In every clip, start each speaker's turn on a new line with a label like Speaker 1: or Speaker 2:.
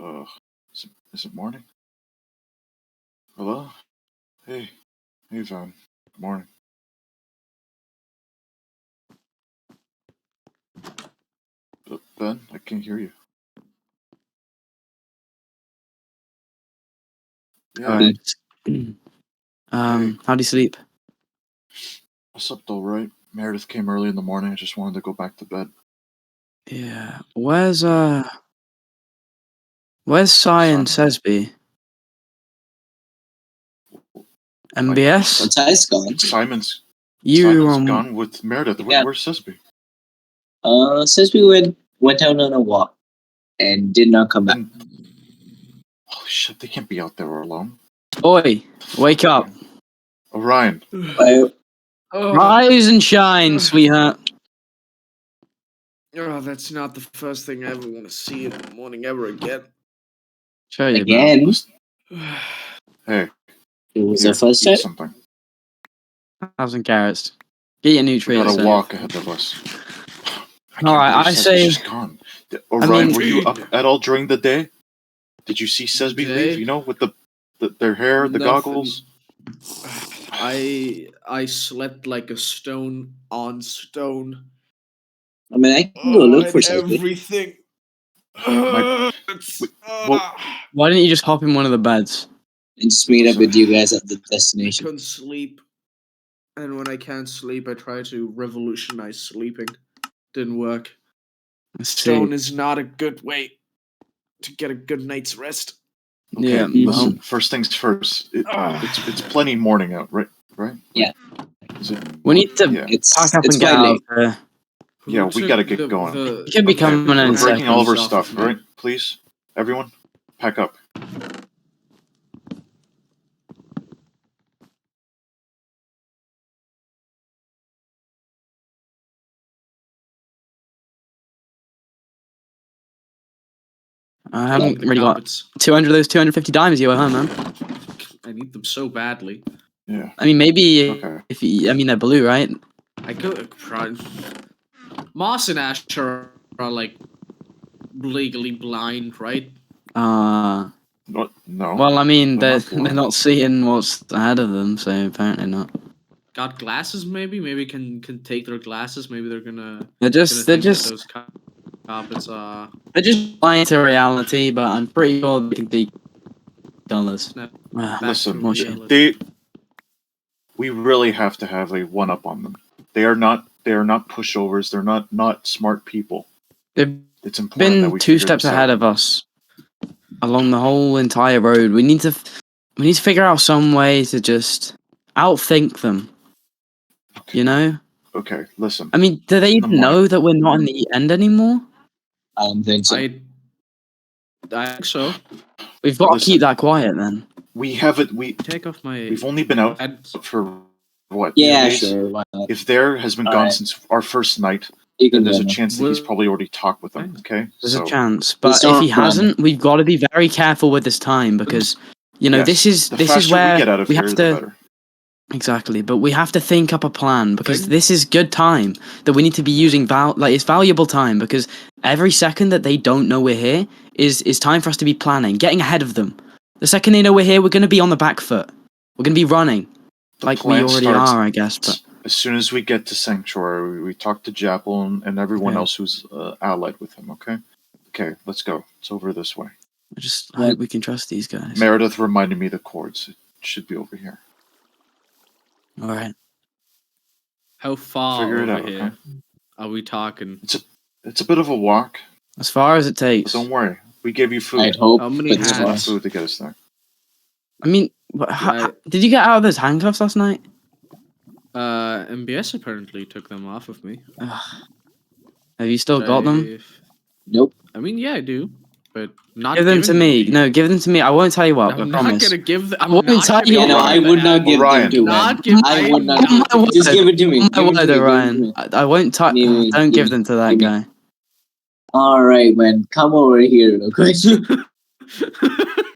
Speaker 1: Is it morning? Hello? Hey, Van. Good morning. Ben, I can't hear you. Yeah.
Speaker 2: How do you sleep?
Speaker 1: I slept all right. Meredith came early in the morning. I just wanted to go back to bed.
Speaker 2: Yeah. Where's Cy and Sesby? MBS?
Speaker 3: Ty's gone.
Speaker 1: Simon's
Speaker 2: You
Speaker 1: gone with Meredith.
Speaker 3: Yeah.
Speaker 1: Where's Sesby?
Speaker 3: Sesby went out on a walk and did not come back.
Speaker 1: Holy shit, they can't be out there alone.
Speaker 2: Oi, wake up.
Speaker 1: Orion.
Speaker 2: Rise and shine, sweetheart.
Speaker 4: Oh, that's not the first thing I ever want to see in the morning ever again.
Speaker 2: Show you
Speaker 3: again.
Speaker 1: Hey.
Speaker 3: It was the first time.
Speaker 1: Something.
Speaker 2: 1,000 carrots. Get your nutrients.
Speaker 1: We got a walk ahead of us.
Speaker 2: Alright, I say.
Speaker 1: Gone. Orion, were you up at all during the day? Did you see Sesby leave? You know, with their hair, the goggles.
Speaker 4: I slept like a stone on stone.
Speaker 3: I mean, I can go look for Sesby.
Speaker 4: Everything.
Speaker 2: Why didn't you just hop in one of the beds?
Speaker 3: And just meet up with you guys at the
Speaker 4: I
Speaker 3: destination.
Speaker 4: couldn't sleep. And when I can't sleep, I try to revolutionize sleeping. Didn't work. Stone is not a good way to get a good night's rest.
Speaker 1: Okay,
Speaker 2: yeah.
Speaker 1: Listen, first things first. It's plenty morning out, right?
Speaker 3: Yeah.
Speaker 1: Is it?
Speaker 2: We need to pack up and get out.
Speaker 1: Yeah, we gotta get going.
Speaker 2: You can be coming in
Speaker 1: We're breaking all of our
Speaker 4: seconds
Speaker 1: stuff, right? Please, everyone, pack up.
Speaker 2: I haven't really got 200 of those 250 dimes you owe, huh, man?
Speaker 4: I need them so badly.
Speaker 1: Yeah.
Speaker 2: I mean, maybe if you, I mean, they're blue, right?
Speaker 4: I could. Moss and Ash are like legally blind, right?
Speaker 1: No.
Speaker 2: Well, I mean, they're not seeing what's ahead of them, so apparently not.
Speaker 4: Got glasses, maybe? Maybe can take their glasses. Maybe they're gonna.
Speaker 2: They're just
Speaker 4: those carpets are.
Speaker 2: They're just blind to reality, but I'm pretty sure they can see colors.
Speaker 1: Listen, we really have to have a one-up on them. They are not pushovers. They're not smart people. It's important
Speaker 2: been
Speaker 1: that we
Speaker 2: 2 steps ahead of us along the whole entire road. We need to figure out some way to just outthink them.
Speaker 1: Okay.
Speaker 2: You know?
Speaker 1: Okay, listen.
Speaker 2: I mean, do they even know that we're not in the end anymore?
Speaker 3: I don't think so.
Speaker 4: I think so.
Speaker 2: We've got to keep that quiet then.
Speaker 1: We haven't.
Speaker 4: Take off my.
Speaker 1: We've only been out for what?
Speaker 3: Yeah,
Speaker 1: days?
Speaker 3: sure. Why not?
Speaker 1: If there has been gone since our first night, then there's a chance that he's probably already talked with them. Okay,
Speaker 2: there's a chance, but if he hasn't, we've got to be very careful with this time because you know this is where we have to. Exactly, but we have to think up a plan because this is good time that we need to be using. It's valuable time because every second that they don't know we're here is time for us to be planning, getting ahead of them. The second they know we're here, we're going to be on the back foot. We're going to be running like we already are, I guess. But
Speaker 1: as soon as we get to Sanctuary, we talk to Japple and everyone else who's allied with him. Okay, let's go. It's over this way.
Speaker 2: I just hope we can trust these guys.
Speaker 1: Meredith reminded me the cords. It should be over here.
Speaker 2: All right.
Speaker 4: How far
Speaker 1: Figure it
Speaker 4: over
Speaker 1: out,
Speaker 4: here
Speaker 1: okay?
Speaker 4: are we talking?
Speaker 1: It's a bit of a walk.
Speaker 2: As far as it takes.
Speaker 1: But don't worry. We gave you food.
Speaker 3: I'd hope.
Speaker 4: How many
Speaker 1: food to get us there.
Speaker 2: I mean, did you get out of those handcuffs last night?
Speaker 4: MBS apparently took them off of me.
Speaker 2: Have you still got them?
Speaker 3: Nope.
Speaker 4: I mean, yeah, I do, but not.
Speaker 2: Give them to me. No, give them to me. I won't tell you what.
Speaker 4: I'm
Speaker 2: I promise.
Speaker 4: not gonna give them.
Speaker 2: I won't tell you.
Speaker 3: No, I would not give them to him. I would not. Just give it to me.
Speaker 2: Ryan. I won't tell. Don't give them to that guy.
Speaker 3: All right, man. Come over here real quick.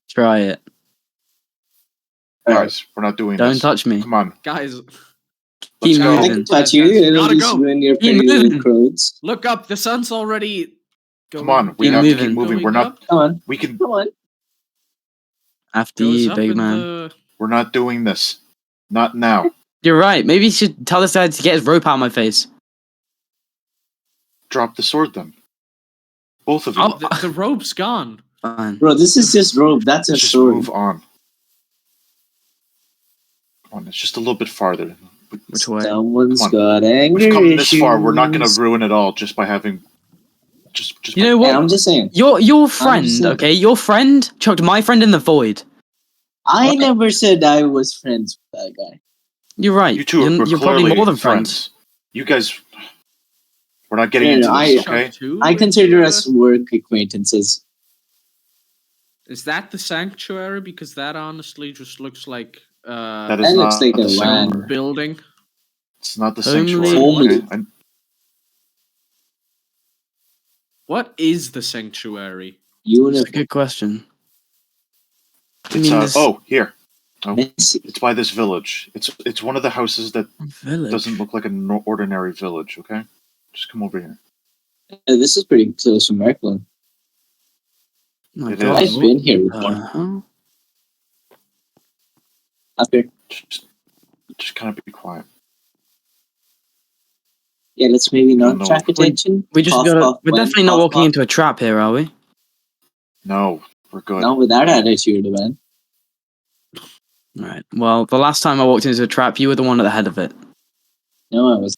Speaker 2: Try it.
Speaker 1: Guys, we're not doing this.
Speaker 2: Don't touch me.
Speaker 1: Come on.
Speaker 4: Guys.
Speaker 2: Keep moving.
Speaker 3: I can touch you. It'll just ruin your pretty little clothes.
Speaker 4: Look up. The sun's already
Speaker 1: Come on, we have to keep moving. We're not.
Speaker 3: Come on.
Speaker 1: We can.
Speaker 3: Come on.
Speaker 2: After you, big man.
Speaker 1: We're not doing this. Not now.
Speaker 2: You're right. Maybe you should tell this guy to get his rope out of my face.
Speaker 1: Drop the sword, then. Both of you.
Speaker 4: Oh, the rope's gone.
Speaker 2: Fine.
Speaker 3: Bro, this is just rope. That's a
Speaker 1: Just
Speaker 3: sword.
Speaker 1: move on. Come on, it's just a little bit farther.
Speaker 2: Which way?
Speaker 3: Someone's got anger
Speaker 1: We've come this far. We're not going
Speaker 3: issues.
Speaker 1: to ruin it all just by having. Just.
Speaker 2: You know what?
Speaker 3: Yeah, I'm just saying.
Speaker 2: Your friend, okay? Your friend chucked my friend in the void.
Speaker 3: I never said I was friends with that guy.
Speaker 2: You're right.
Speaker 1: You two are
Speaker 2: you're probably more than friends.
Speaker 1: You guys. We're not getting into this, okay?
Speaker 3: I consider us work acquaintances.
Speaker 4: Is that the sanctuary? Because that honestly just looks like
Speaker 1: that
Speaker 3: looks like a
Speaker 1: sanctuary.
Speaker 4: Building.
Speaker 1: It's not the
Speaker 2: Homely.
Speaker 1: sanctuary. Okay?
Speaker 4: What is the sanctuary?
Speaker 2: That's a good question.
Speaker 1: It's here. Oh,
Speaker 3: Messy.
Speaker 1: it's by this village. It's one of the houses that doesn't look like an ordinary village. Okay, just come over here.
Speaker 3: This is pretty close to Merkland.
Speaker 2: My
Speaker 1: It
Speaker 2: God.
Speaker 1: is.
Speaker 3: I've been here before. Up here.
Speaker 1: Just kind of be quiet.
Speaker 3: Yeah, let's maybe not
Speaker 1: No.
Speaker 3: attract attention.
Speaker 2: We just we're definitely not walking into a trap here, are we?
Speaker 1: No, we're good.
Speaker 3: Not with that attitude, man.
Speaker 2: Right. Well, the last time I walked into a trap, you were the one at the head of it.
Speaker 3: No, I was.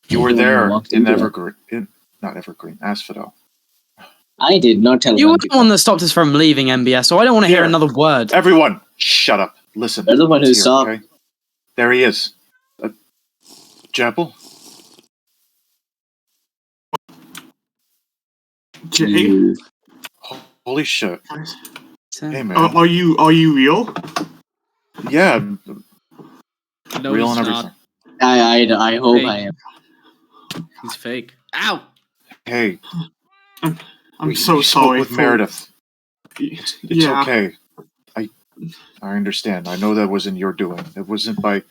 Speaker 1: You were there in Evergreen. Not Evergreen, Asphodel.
Speaker 3: I did not tell
Speaker 2: You were the one that stopped us from leaving MBS, so I don't want to hear another word.
Speaker 1: Everyone, shut up. Listen.
Speaker 3: You're the one who saw.
Speaker 1: Okay? There he is. Japple?
Speaker 5: Jay?
Speaker 1: Holy shit. Hey, man.
Speaker 5: Are you real?
Speaker 1: Yeah.
Speaker 4: No,
Speaker 1: real
Speaker 4: he's
Speaker 1: and
Speaker 4: not.
Speaker 1: everything.
Speaker 3: I hope
Speaker 4: Fake.
Speaker 3: I am.
Speaker 4: He's fake. Ow!
Speaker 1: Hey.
Speaker 5: I'm so
Speaker 1: we
Speaker 5: sorry.
Speaker 1: Spoke with Meredith. It's
Speaker 5: yeah.
Speaker 1: okay. I understand. I know that wasn't your doing. That wasn't by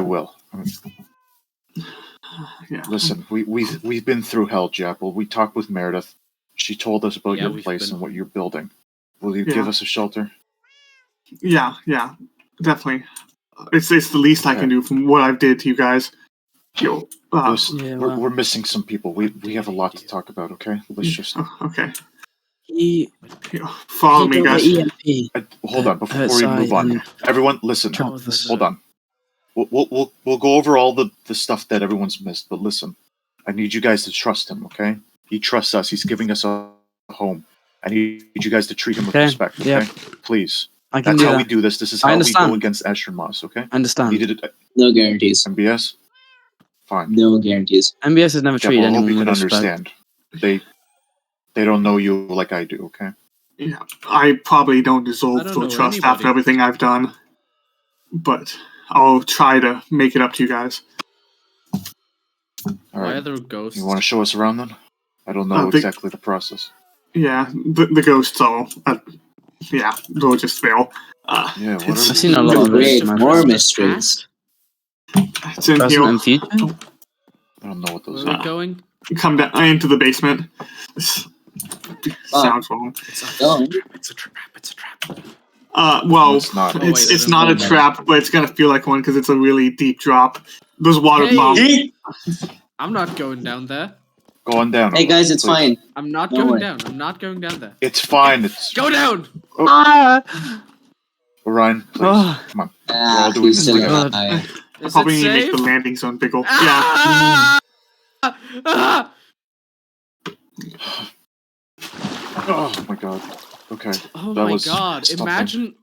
Speaker 1: will. I mean,
Speaker 5: Yeah.
Speaker 1: listen, we've been through hell, Japple. We talked with Meredith. She told us about your place and what you're building. Will you give us a shelter?
Speaker 5: Yeah, definitely. It's the least I can do from what I've did to you guys.
Speaker 1: We're missing some people. We have a lot to talk about. Okay, let's just.
Speaker 5: Okay.
Speaker 2: Follow
Speaker 5: me, guys.
Speaker 1: Hold on before we move on. Everyone, listen. Hold on. We'll go over all the stuff that everyone's missed. But listen, I need you guys to trust him. Okay, he trusts us. He's giving us a home. I need you guys to treat him with respect. Okay, please. That's how we do this. This is how we go against Asher Moss. Okay,
Speaker 2: I understand.
Speaker 3: No guarantees.
Speaker 1: MBS. Fine.
Speaker 3: No guarantees.
Speaker 2: MBS has never treated anyone with respect.
Speaker 1: I hope you can understand. They don't know you like I do, okay?
Speaker 5: Yeah, I probably don't deserve full trust after everything I've done, but I'll try to make it up to you guys.
Speaker 1: All right.
Speaker 4: Why are there ghosts?
Speaker 1: You want to show us around then? I don't know exactly the process.
Speaker 5: Yeah, the ghosts all. They'll just fail.
Speaker 1: Yeah,
Speaker 2: I've seen a lot of
Speaker 3: great more mysteries.
Speaker 5: It's in
Speaker 2: Present
Speaker 5: here.
Speaker 2: and future?
Speaker 1: I don't know what those
Speaker 4: Where
Speaker 1: are.
Speaker 4: are we going?
Speaker 5: Come down into the basement. Sounds wrong.
Speaker 4: It's a trap.
Speaker 5: Well,
Speaker 1: it's not.
Speaker 5: It's not a trap, but it's gonna feel like one because it's a really deep drop. There's water bombs.
Speaker 4: I'm not going down there.
Speaker 1: Go on down.
Speaker 3: Hey guys, it's fine.
Speaker 4: I'm not going down. I'm not going down there.
Speaker 1: It's fine.
Speaker 4: Go down.
Speaker 1: Ryan, please, come on. We're all doing this together.
Speaker 5: I probably need to make the landing zone bigger.
Speaker 1: Oh my god. Okay.
Speaker 4: Oh my god. Imagine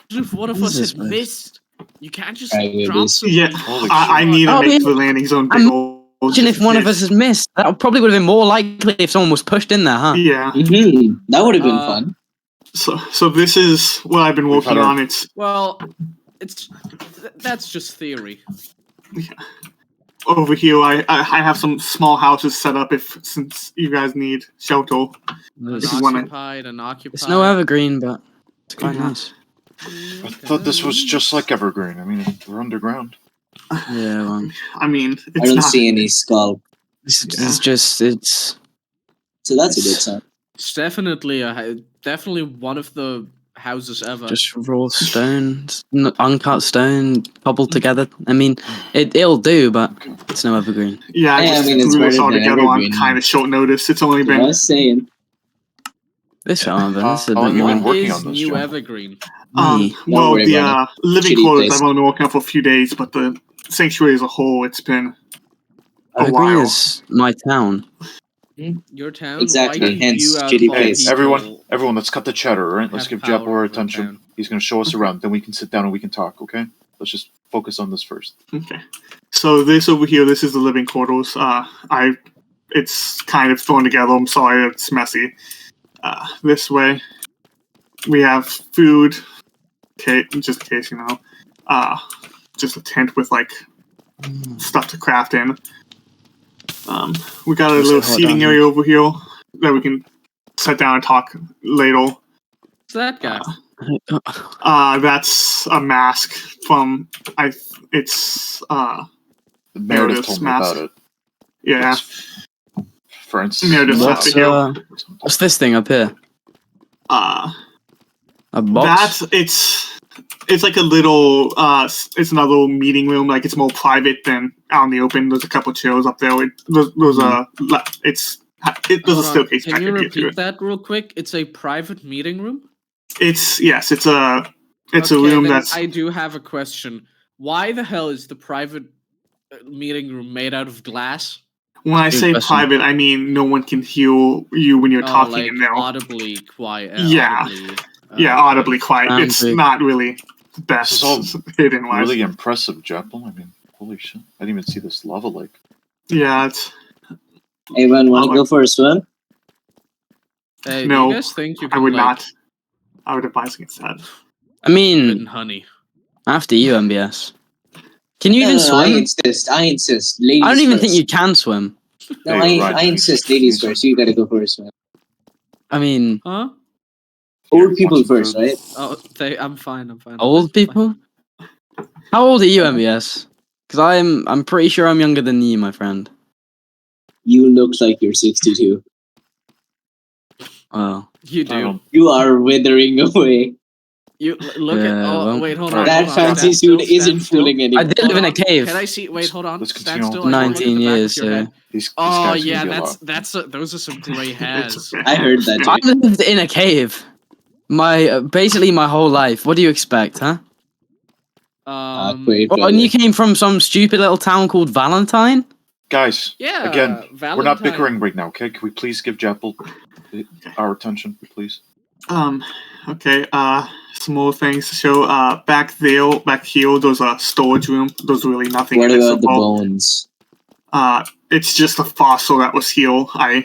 Speaker 4: if one of us had missed. You can't just drop some.
Speaker 5: Yeah, I need to make the landing zone bigger.
Speaker 2: Imagine if one of us has missed. That probably would have been more likely if someone was pushed in there, huh?
Speaker 5: Yeah.
Speaker 3: Mm-hmm. That would have been fun.
Speaker 5: So this is what I've been working on.
Speaker 4: That's just theory.
Speaker 5: Yeah. Over here, I have some small houses set up since you guys need shelter.
Speaker 4: Unoccupied.
Speaker 2: It's no evergreen, but it's quite nice.
Speaker 1: I thought this was just like Evergreen. I mean, we're underground.
Speaker 2: Yeah, well.
Speaker 5: I mean,
Speaker 3: I don't see any skull.
Speaker 2: It's just it's.
Speaker 3: So that's a good sign.
Speaker 4: It's definitely one of the houses ever.
Speaker 2: Just raw stone, uncut stone, cobbled together. I mean, it'll do, but it's no evergreen.
Speaker 5: Yeah, I just
Speaker 3: it's
Speaker 5: threw this all
Speaker 3: better than
Speaker 5: together on
Speaker 3: evergreen.
Speaker 5: kind of short notice. It's only been.
Speaker 3: I was saying.
Speaker 2: This however, this is a
Speaker 1: You've
Speaker 2: bit
Speaker 1: been
Speaker 2: more.
Speaker 1: working on this,
Speaker 4: new
Speaker 1: John.
Speaker 4: evergreen?
Speaker 5: Well,
Speaker 3: worry
Speaker 5: the
Speaker 3: about
Speaker 5: living
Speaker 3: Shitty
Speaker 5: quarters
Speaker 3: place.
Speaker 5: I've only been working on for a few days, but the sanctuary as a whole, it's been a
Speaker 2: Evergreen
Speaker 5: while.
Speaker 2: is my town.
Speaker 4: Your town?
Speaker 3: Exactly,
Speaker 4: Why do
Speaker 3: hence
Speaker 4: you out
Speaker 3: shitty
Speaker 4: of all
Speaker 1: Hey,
Speaker 3: place.
Speaker 4: people
Speaker 1: everyone, let's cut the chatter, all right? Let's
Speaker 4: have
Speaker 1: give
Speaker 4: power
Speaker 1: Japple our
Speaker 4: over
Speaker 1: attention.
Speaker 4: town?
Speaker 1: He's going to show us around. Then we can sit down and we can talk, okay? Let's just focus on this first.
Speaker 5: Okay. So this over here, this is the living quarters. It's kind of thrown together. I'm sorry, it's messy. This way, we have food. Okay, just in case you know. Just a tent with like stuff to craft in. We got a little seating area over here that we can sit down and talk later.
Speaker 4: What's that guy?
Speaker 5: That's a mask from it's
Speaker 1: Meredith told me
Speaker 5: mask.
Speaker 1: about it.
Speaker 5: Yeah.
Speaker 1: For instance,
Speaker 5: Meredith left it here.
Speaker 2: What's this thing up here? A box?
Speaker 5: It's like a little it's another meeting room. Like it's more private than out in the open. There's a couple chairs up there. There's a staircase.
Speaker 4: Can you repeat that real quick? It's a private meeting room?
Speaker 5: It's a room that's.
Speaker 4: I do have a question. Why the hell is the private meeting room made out of glass?
Speaker 5: When I say private, I mean no one can hear you when you're talking
Speaker 4: like
Speaker 5: in there.
Speaker 4: Audibly quiet.
Speaker 5: Yeah. Audibly quiet. It's not really the best hidden wise.
Speaker 1: Really impressive, Japple. I mean, holy shit. I didn't even see this lava lake.
Speaker 5: Yeah, it's...
Speaker 3: Hey, man, want to go for a swim?
Speaker 4: Hey,
Speaker 5: no,
Speaker 4: do you guys think you can,
Speaker 5: I would not. I would advise against that.
Speaker 2: I mean,
Speaker 4: honey.
Speaker 2: After you, MBS. Can you even swim?
Speaker 3: I insist. Ladies
Speaker 2: I don't even
Speaker 3: first.
Speaker 2: think you can swim.
Speaker 3: No, I insist. Ladies first. You gotta go for a swim.
Speaker 2: I mean...
Speaker 4: Huh?
Speaker 3: Old people first, right?
Speaker 4: Oh, I'm fine.
Speaker 2: Old people? How old are you, MBS? Because I'm pretty sure I'm younger than you, my friend.
Speaker 3: You look like you're 62.
Speaker 2: Well,
Speaker 4: you do.
Speaker 3: You are withering away.
Speaker 4: You look at. Oh,
Speaker 2: well,
Speaker 4: wait, hold on.
Speaker 3: That fancy suit isn't fooling anyone.
Speaker 2: I did live in a cave.
Speaker 4: Can I see? Wait, hold on.
Speaker 1: Stand
Speaker 4: still.
Speaker 2: 19 years. So.
Speaker 4: Oh yeah, those are some gray hairs.
Speaker 3: I heard that.
Speaker 2: I lived in a cave. Basically my whole life. What do you expect, huh? And you came from some stupid little town called Valentine?
Speaker 1: Guys,
Speaker 4: yeah.
Speaker 1: Again,
Speaker 4: Valentine.
Speaker 1: We're not bickering right now, okay? Can we please give Japple our attention, please?
Speaker 5: Okay. Some more things to show. Back here, there's a storage room. There's really nothing
Speaker 3: in it. What about the
Speaker 5: bones? It's just a fossil that was here. I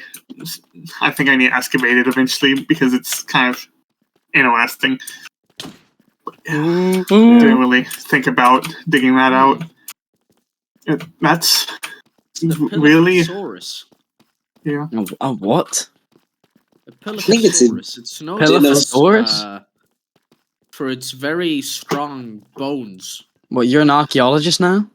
Speaker 5: think I need to excavate it eventually because it's kind of interesting. Didn't really think about digging that out. That's really. Yeah.
Speaker 2: A what?
Speaker 4: I think it's known
Speaker 2: Pillosaurus?
Speaker 4: For its very strong bones.
Speaker 2: What, you're an archaeologist now?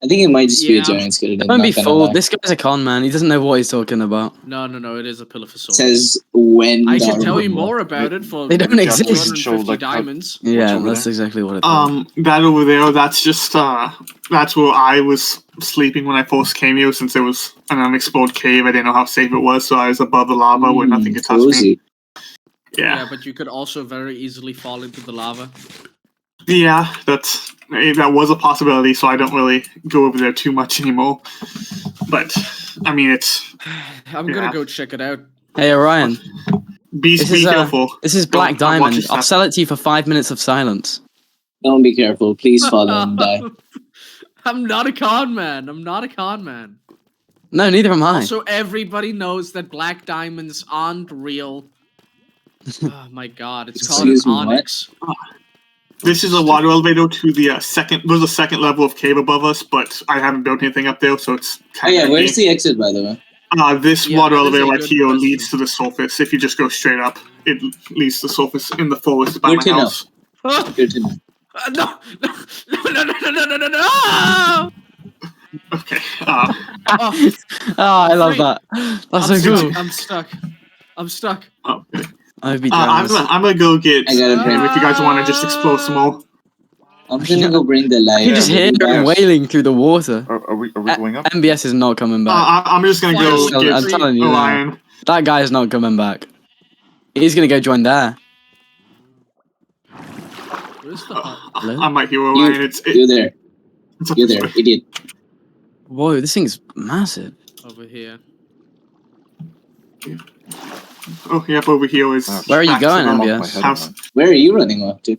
Speaker 3: I think it might just be a giant skeleton.
Speaker 2: Don't be fooled. This guy's a con man. He doesn't know what he's talking about.
Speaker 4: No. It is a Pillosaurus.
Speaker 3: Says when.
Speaker 4: I can tell you more about it for.
Speaker 2: They don't exist.
Speaker 4: 250 diamonds.
Speaker 2: Yeah, that's exactly what it is.
Speaker 5: That over there. That's just that's where I was sleeping when I first came here. Since it was an unexplored cave, I didn't know how safe it was, so I was above the lava where nothing could touch me.
Speaker 4: Yeah, but you could also very easily fall into the lava.
Speaker 5: Yeah, that was a possibility, so I don't really go over there too much anymore. But I mean, it's.
Speaker 4: I'm gonna go check it out.
Speaker 2: Hey, Orion.
Speaker 5: Be careful.
Speaker 2: This is Black Diamond. I'll sell it to you for 5 minutes of silence.
Speaker 3: Don't be careful. Please follow and die.
Speaker 4: I'm not a con man.
Speaker 2: No, neither am I.
Speaker 4: Also, everybody knows that black diamonds aren't real. Oh my god, it's called an onyx.
Speaker 5: This is a water elevator to the second. There's a second level of cave above us, but I haven't built anything up there, so it's.
Speaker 3: Where's the exit, by the way?
Speaker 5: This water elevator right here leads to the surface. If you just go straight up, it leads to the surface in the forest by my house.
Speaker 3: Good to know.
Speaker 4: No!
Speaker 5: Okay.
Speaker 2: I love that. That's so cool.
Speaker 4: I'm stuck.
Speaker 5: Oh, okay.
Speaker 2: I'd be drowning.
Speaker 5: I'm gonna go get
Speaker 3: I got
Speaker 5: him if you guys want to just explode some more.
Speaker 3: I'm gonna go bring the light.
Speaker 2: You can just hear him wailing through the water.
Speaker 1: Are we going up?
Speaker 2: MBS is not coming back.
Speaker 5: I'm just gonna go get
Speaker 2: I'm telling you
Speaker 5: Orion.
Speaker 2: now. That guy's not coming back. He's gonna go join there.
Speaker 5: I might hear Orion.
Speaker 3: You're there. You're there, idiot.
Speaker 2: Whoa, this thing's massive.
Speaker 4: Over here.
Speaker 5: Oh, yep, over here is.
Speaker 2: Where are you going, MBS?
Speaker 5: House.
Speaker 3: Where are you running off to?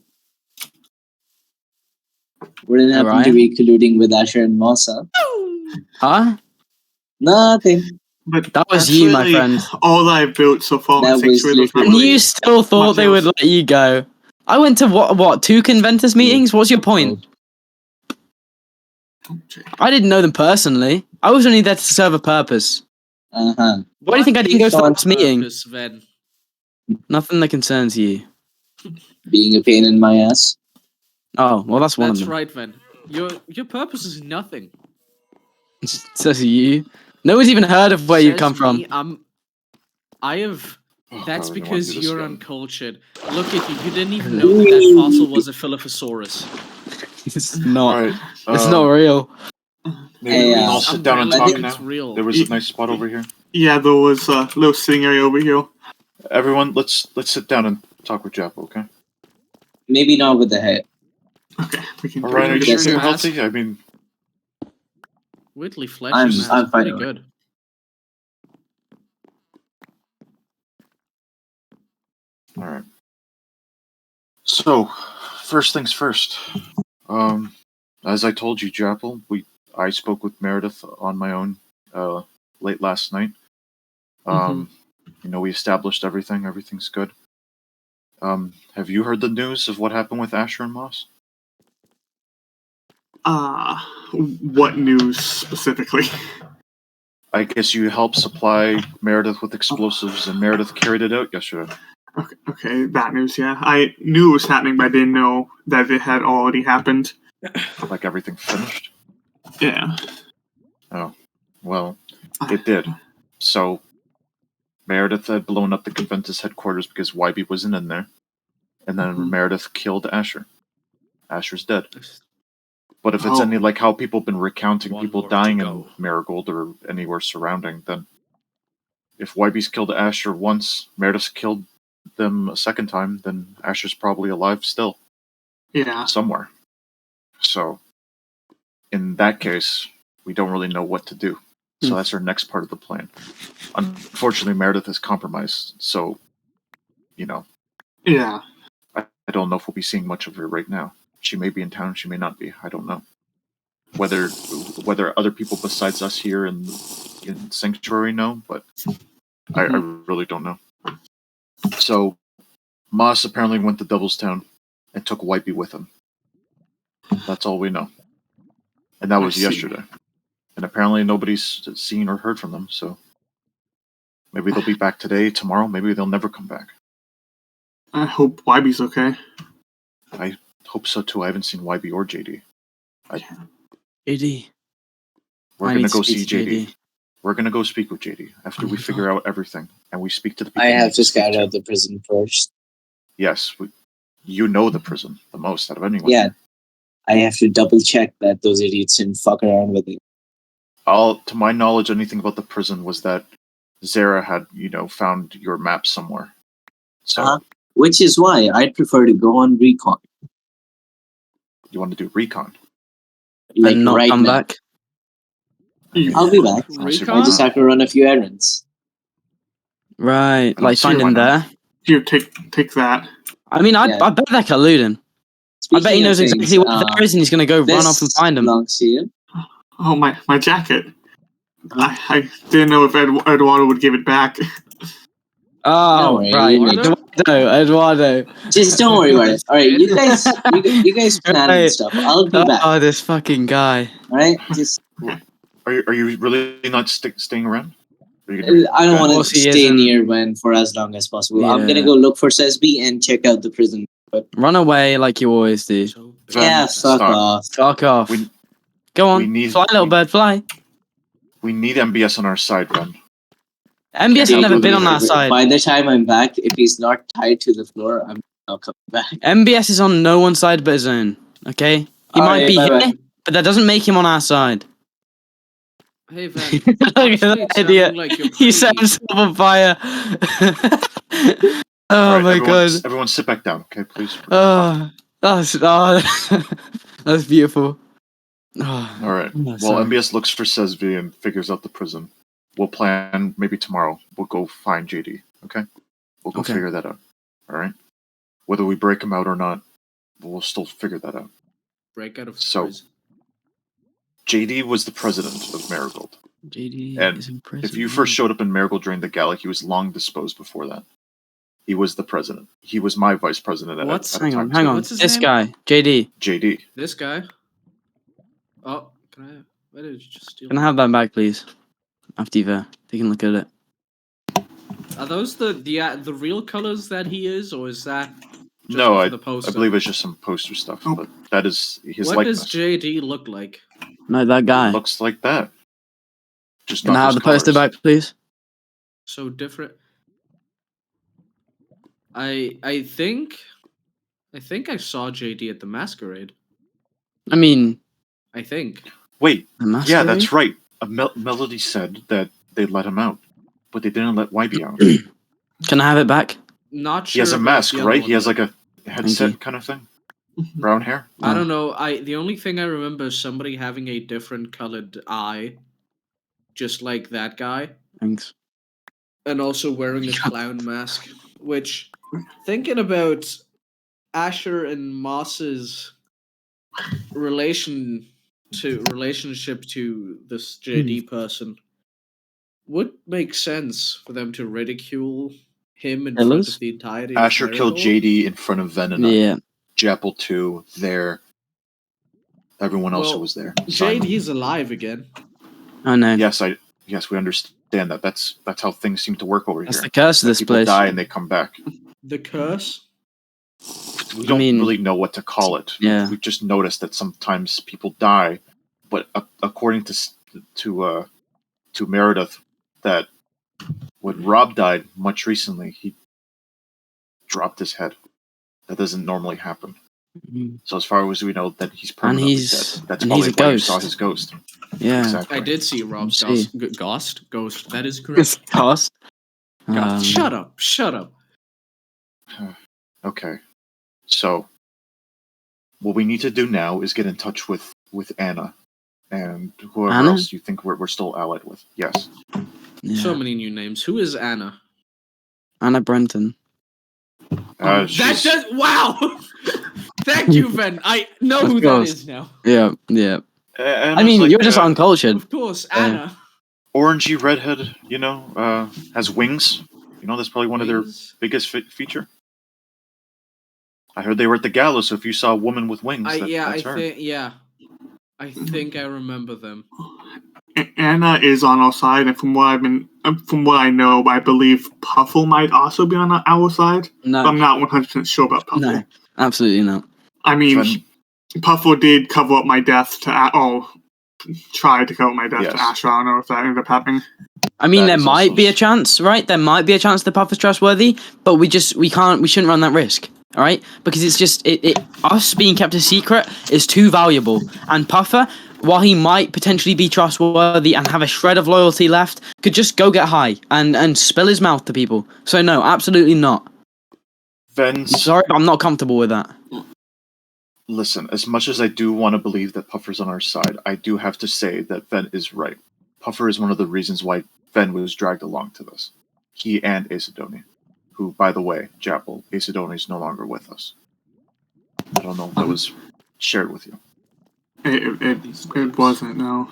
Speaker 3: What did happen to be colluding with Asher and Mossa?
Speaker 2: Huh?
Speaker 3: Nothing.
Speaker 5: But
Speaker 2: that was you, my friend.
Speaker 5: All I've built so far.
Speaker 3: That was
Speaker 2: and you still thought they would let you go. I went to what 2 Conventus meetings? What's your point? I didn't know them personally. I was only there to serve a purpose.
Speaker 3: Uh-huh.
Speaker 2: Why do you think I didn't go to this meeting? Nothing that concerns you.
Speaker 3: Being a pain in my ass.
Speaker 2: Oh, well, that's one of them.
Speaker 4: That's right, Ven. Your purpose is nothing.
Speaker 2: Says you. No one's even heard of where you come from.
Speaker 4: That's because you're uncultured. Look at you. You didn't even know that fossil was a Philophosaurus.
Speaker 2: It's not. It's not real.
Speaker 1: Maybe we can all sit down and talk now.
Speaker 4: Real.
Speaker 1: There was a nice spot over here.
Speaker 5: Yeah, there was a little sitting area over here.
Speaker 1: Everyone, let's sit down and talk with Japple, okay?
Speaker 3: Maybe not with the head.
Speaker 5: Okay, we can.
Speaker 1: Alright, are you sure you're healthy? I mean,
Speaker 4: Whitley Fletch is pretty good.
Speaker 1: Alright. So, first things first. As I told you, Japple, I spoke with Meredith on my own late last night. We established everything. Everything's good. Have you heard the news of what happened with Asher and Moss?
Speaker 5: What news specifically?
Speaker 1: I guess you helped supply Meredith with explosives, and Meredith carried it out yesterday.
Speaker 5: Okay, that news, yeah. I knew it was happening, but I didn't know that it had already happened.
Speaker 1: Like everything finished?
Speaker 5: Yeah.
Speaker 1: Oh, well, it did. So, Meredith had blown up the Conventus headquarters because YB wasn't in there. And then Meredith killed Asher. Asher's dead. But if it's any like how people have been recounting people dying in Marigold or anywhere surrounding, then if YB's killed Asher once, Meredith's killed them a second time, then Asher's probably alive still.
Speaker 5: Yeah.
Speaker 1: Somewhere. So, in that case, we don't really know what to do. So that's our next part of the plan. Unfortunately, Meredith is compromised, so,
Speaker 5: Yeah.
Speaker 1: I don't know if we'll be seeing much of her right now. She may be in town, she may not be. I don't know. Whether other people besides us here in Sanctuary know, but I really don't know. So, Moss apparently went to Devilstown and took Whitey with him. That's all we know. And that was yesterday. And apparently nobody's seen or heard from them, so maybe they'll be back today, tomorrow, maybe they'll never come back.
Speaker 5: I hope YB's okay.
Speaker 1: I hope so too. I haven't seen YB or JD.
Speaker 2: JD.
Speaker 1: We're going to go see JD. We're going to go speak with JD after we figure out everything. And we speak to the people.
Speaker 3: I have to scout out the prison first.
Speaker 1: Yes. You know the prison the most out of anyone.
Speaker 3: Yeah. I have to double check that those idiots didn't fuck around with it.
Speaker 1: To my knowledge, anything about the prison was that Zara had, found your map somewhere. So,
Speaker 3: which is why I'd prefer to go on recon.
Speaker 1: You want to do recon?
Speaker 3: Like
Speaker 2: and not
Speaker 3: right
Speaker 2: come
Speaker 3: now.
Speaker 2: back?
Speaker 3: I'll be back.
Speaker 4: Recon?
Speaker 3: I just have to run a few errands.
Speaker 2: Right, like find him there.
Speaker 5: Here, take that.
Speaker 2: I mean, I bet they're colluding. I bet he knows exactly where there is, and he's going to go run off and find him.
Speaker 3: Belongs to you.
Speaker 5: Oh, my jacket. I didn't know if Eduardo would give it back.
Speaker 2: Oh, right. Eduardo.
Speaker 3: Just don't worry about it. All right, you guys plan and stuff. I'll be back.
Speaker 2: Oh, this fucking guy.
Speaker 3: All right, just.
Speaker 1: Are you really not staying around?
Speaker 3: I don't want to stay near Wen for as long as possible. Yeah. I'm gonna go look for Sesby and check out the prison. But
Speaker 2: run away like you always do.
Speaker 3: Yeah, fuck off.
Speaker 2: Fuck off. Go on. Fly, little bird, fly.
Speaker 1: We need MBS on our side, Ren.
Speaker 2: MBS has never been on our side.
Speaker 3: By the time I'm back, if he's not tied to the floor, I'm not coming back.
Speaker 2: MBS is on no one's side but his own. Okay? He might be here, but that doesn't make him on our side.
Speaker 4: Hey, Van.
Speaker 2: Look at that idiot. He set himself on fire. Oh my god.
Speaker 1: Everyone sit back down, okay, please.
Speaker 2: That's beautiful.
Speaker 1: Alright. Well, MBS looks for Sesvi and figures out the prison. We'll plan maybe tomorrow. We'll go find JD, okay? We'll go figure that out. Alright? Whether we break him out or not, we'll still figure that out.
Speaker 4: Break out of
Speaker 1: prison. JD was the president of Marigold.
Speaker 2: JD is in prison.
Speaker 1: If you first showed up in Marigold during the gala, he was long disposed before that. He was the president. He was my vice president at
Speaker 2: Hang on. What's his name? Guy. JD.
Speaker 4: This guy? Oh, why did you just steal?
Speaker 2: Can I have that back, please? After you've taken a look at it.
Speaker 4: Are those the real colors that he is, or is that just
Speaker 1: no?
Speaker 4: the poster?
Speaker 1: I believe it's just some poster stuff, but that is his likeness.
Speaker 4: What does JD look like?
Speaker 2: No, that guy.
Speaker 1: It looks like that. Just
Speaker 2: Can I have the poster back, please?
Speaker 4: So different. I think I saw JD at the masquerade.
Speaker 2: I mean,
Speaker 4: I think.
Speaker 1: Wait, yeah, that's right. Melody said that they let him out, but they didn't let YB out.
Speaker 2: Can I have it back?
Speaker 4: Not sure.
Speaker 1: He has a mask, right? He has like a headset kind of thing. Brown hair.
Speaker 4: I don't know. The only thing I remember is somebody having a different colored eye, just like that guy.
Speaker 2: Thanks.
Speaker 4: And also wearing a clown mask. Which, thinking about Asher and Moss's relationship to this JD person, would make sense for them to ridicule him in front of the entirety.
Speaker 1: Asher killed JD in front of Ven and
Speaker 2: yeah.
Speaker 1: Japple too. There. Everyone else was there.
Speaker 4: JD's alive again.
Speaker 2: I know.
Speaker 1: Yes, we understand that. That's how things seem to work over here.
Speaker 2: That's the curse of this
Speaker 1: place. People die and they come back.
Speaker 4: The curse?
Speaker 1: We don't really know what to call it.
Speaker 2: Yeah.
Speaker 1: We just noticed that sometimes people die, but according to Meredith, that when Rob died much recently, he dropped his head. That doesn't normally happen. Mm-hmm. So as far as we know, that he's permanently dead. That's probably why you saw his ghost.
Speaker 2: Yeah,
Speaker 4: exactly. I did see Rob's ghost. That is correct.
Speaker 2: Ghost.
Speaker 4: Shut up.
Speaker 1: Okay. So, what we need to do now is get in touch with Anna and whoever else you think we're still allied with. Yes.
Speaker 4: Yeah. So many new names. Who is Anna?
Speaker 2: Anna Brenton.
Speaker 4: Wow! Thank you, Ben. I know who that is now.
Speaker 2: Yeah. I mean, like, you're just uncultured.
Speaker 4: Of course, Anna.
Speaker 1: Orangey redhead, has wings. That's probably one of their biggest feature. I heard they were at the gala, so if you saw a woman with wings, that's her.
Speaker 4: I think I remember them.
Speaker 5: Anna is on our side, and from what I know, I believe Puffle might also be on our side.
Speaker 2: No,
Speaker 5: but I'm not 100% sure about Puffle.
Speaker 2: No, absolutely not.
Speaker 5: I mean, Puffle did cover up my death tried to cover my death to Asher. I don't know if that ended up happening.
Speaker 2: I mean, there might be a chance, right? There might be a chance the Puffer's trustworthy, but we shouldn't run that risk, all right? Because it's just us being kept a secret is too valuable, and Puffer, while he might potentially be trustworthy and have a shred of loyalty left, could just go get high and spill his mouth to people. So no, absolutely not. I'm sorry, but I'm not comfortable with that.
Speaker 1: Listen, as much as I do want to believe that Puffer's on our side, I do have to say that Ven is right. Puffer is one of the reasons why Ven was dragged along to this. He and Acidoni, who, by the way, Japple, Acidoni is no longer with us. I don't know if that was shared with you.
Speaker 5: It wasn't, no.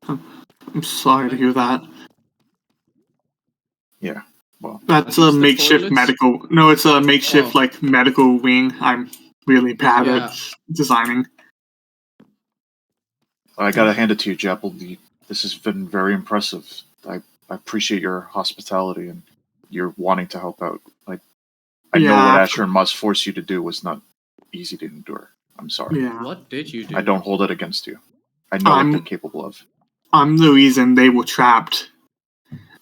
Speaker 5: I'm sorry to hear that.
Speaker 1: Yeah, well.
Speaker 5: That's a makeshift medical... No, it's a makeshift, medical wing. I'm really bad at designing.
Speaker 1: I gotta hand it to you, Japple. This has been very impressive. I appreciate your hospitality and your wanting to help out. I know what Asher and Muzz forced you to do was not easy to endure. I'm sorry.
Speaker 5: Yeah.
Speaker 4: What did you do?
Speaker 1: I don't hold it against you. I know what they're capable of.
Speaker 5: I'm the reason they were trapped.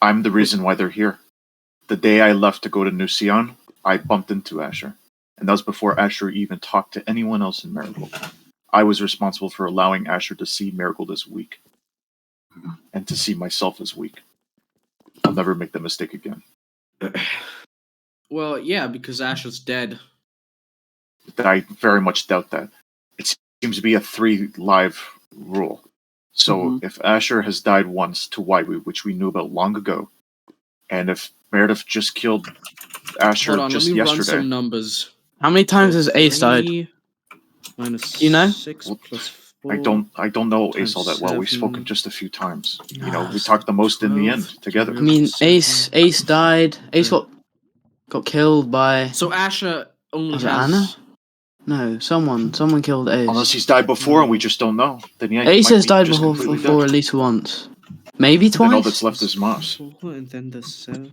Speaker 1: I'm the reason why they're here. The day I left to go to New Sion, I bumped into Asher. And that was before Asher even talked to anyone else in Marigold. I was responsible for allowing Asher to see Marigold as weak. And to see myself as weak. I'll never make that mistake again.
Speaker 4: Well, yeah, because Asher's dead.
Speaker 1: I very much doubt that. It seems to be a 3 live rule. So if Asher has died once to Waiwu, which we knew about long ago, and if Meredith just killed Asher just yesterday...
Speaker 4: Run some numbers.
Speaker 2: How many times has Ace died?
Speaker 4: Minus
Speaker 2: you know?
Speaker 4: 6 plus 4.
Speaker 1: I don't know Ace all that well. We've spoken just a few times. You know, we talked the most 12, in the end together.
Speaker 2: I mean, Ace died. Ace got killed by...
Speaker 4: So Asher only has...
Speaker 2: Anna? No, someone killed Ace.
Speaker 1: Unless he's died before and we just don't know. Then yeah,
Speaker 2: Ace has died before at least once. Maybe twice?
Speaker 1: Then all that's left is Moss.
Speaker 4: And then the 7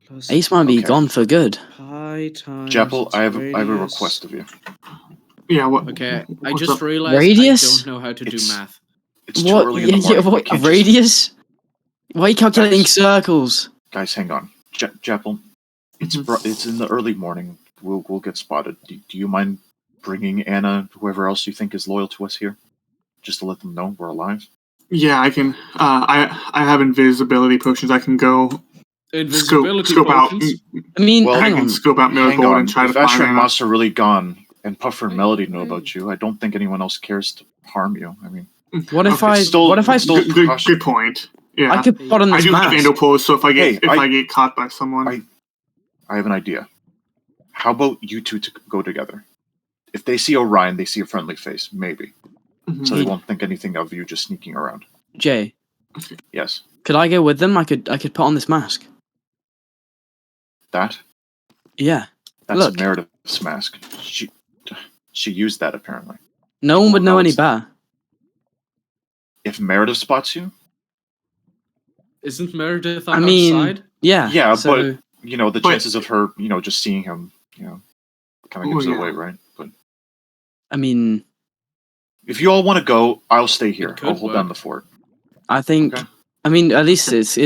Speaker 4: plus
Speaker 2: Ace might be gone for good.
Speaker 1: Japple, I have a request of you.
Speaker 5: Yeah, what?
Speaker 4: Okay, I just realized
Speaker 2: Radius?
Speaker 4: I don't know how to do math.
Speaker 1: It's too early in the morning.
Speaker 2: What? Radius? Why are you calculating circles?
Speaker 1: Guys, hang on. Japple, it's in the early morning. We'll get spotted. Do you mind bringing Anna, whoever else you think is loyal to us here, just to let them know we're alive?
Speaker 5: Yeah, I can. I have invisibility potions. I can go
Speaker 4: invisibility
Speaker 5: scope out.
Speaker 2: I mean,
Speaker 1: well,
Speaker 2: hang
Speaker 5: I can
Speaker 2: on.
Speaker 5: scope out Marigold and try to find
Speaker 1: Asher and
Speaker 5: Anna.
Speaker 1: Moss are really gone, and Puffer and Melody know about you, I don't think anyone else cares to harm you. I mean,
Speaker 2: what if I?
Speaker 5: Good point. Yeah,
Speaker 2: I could put on this
Speaker 5: I do have
Speaker 2: mask.
Speaker 5: Endopose, so if I get caught by someone,
Speaker 1: I have an idea. How about you two to go together? If they see Orion, they see a friendly face, maybe. So they won't think anything of you just sneaking around.
Speaker 2: Jay.
Speaker 1: Yes.
Speaker 2: Could I go with them? I could put on this mask.
Speaker 1: That?
Speaker 2: Yeah.
Speaker 1: That's a Meredith's mask. She used that apparently.
Speaker 2: No one would know any better.
Speaker 1: If Meredith spots you?
Speaker 4: Isn't Meredith on our side?
Speaker 2: Yeah.
Speaker 1: Yeah, so, but the chances of her, just seeing him, kind of gives it away, right? But
Speaker 2: I mean,
Speaker 1: if you all want to go, I'll stay here. I'll hold down the fort.
Speaker 2: I think. Okay. I mean, at least it's.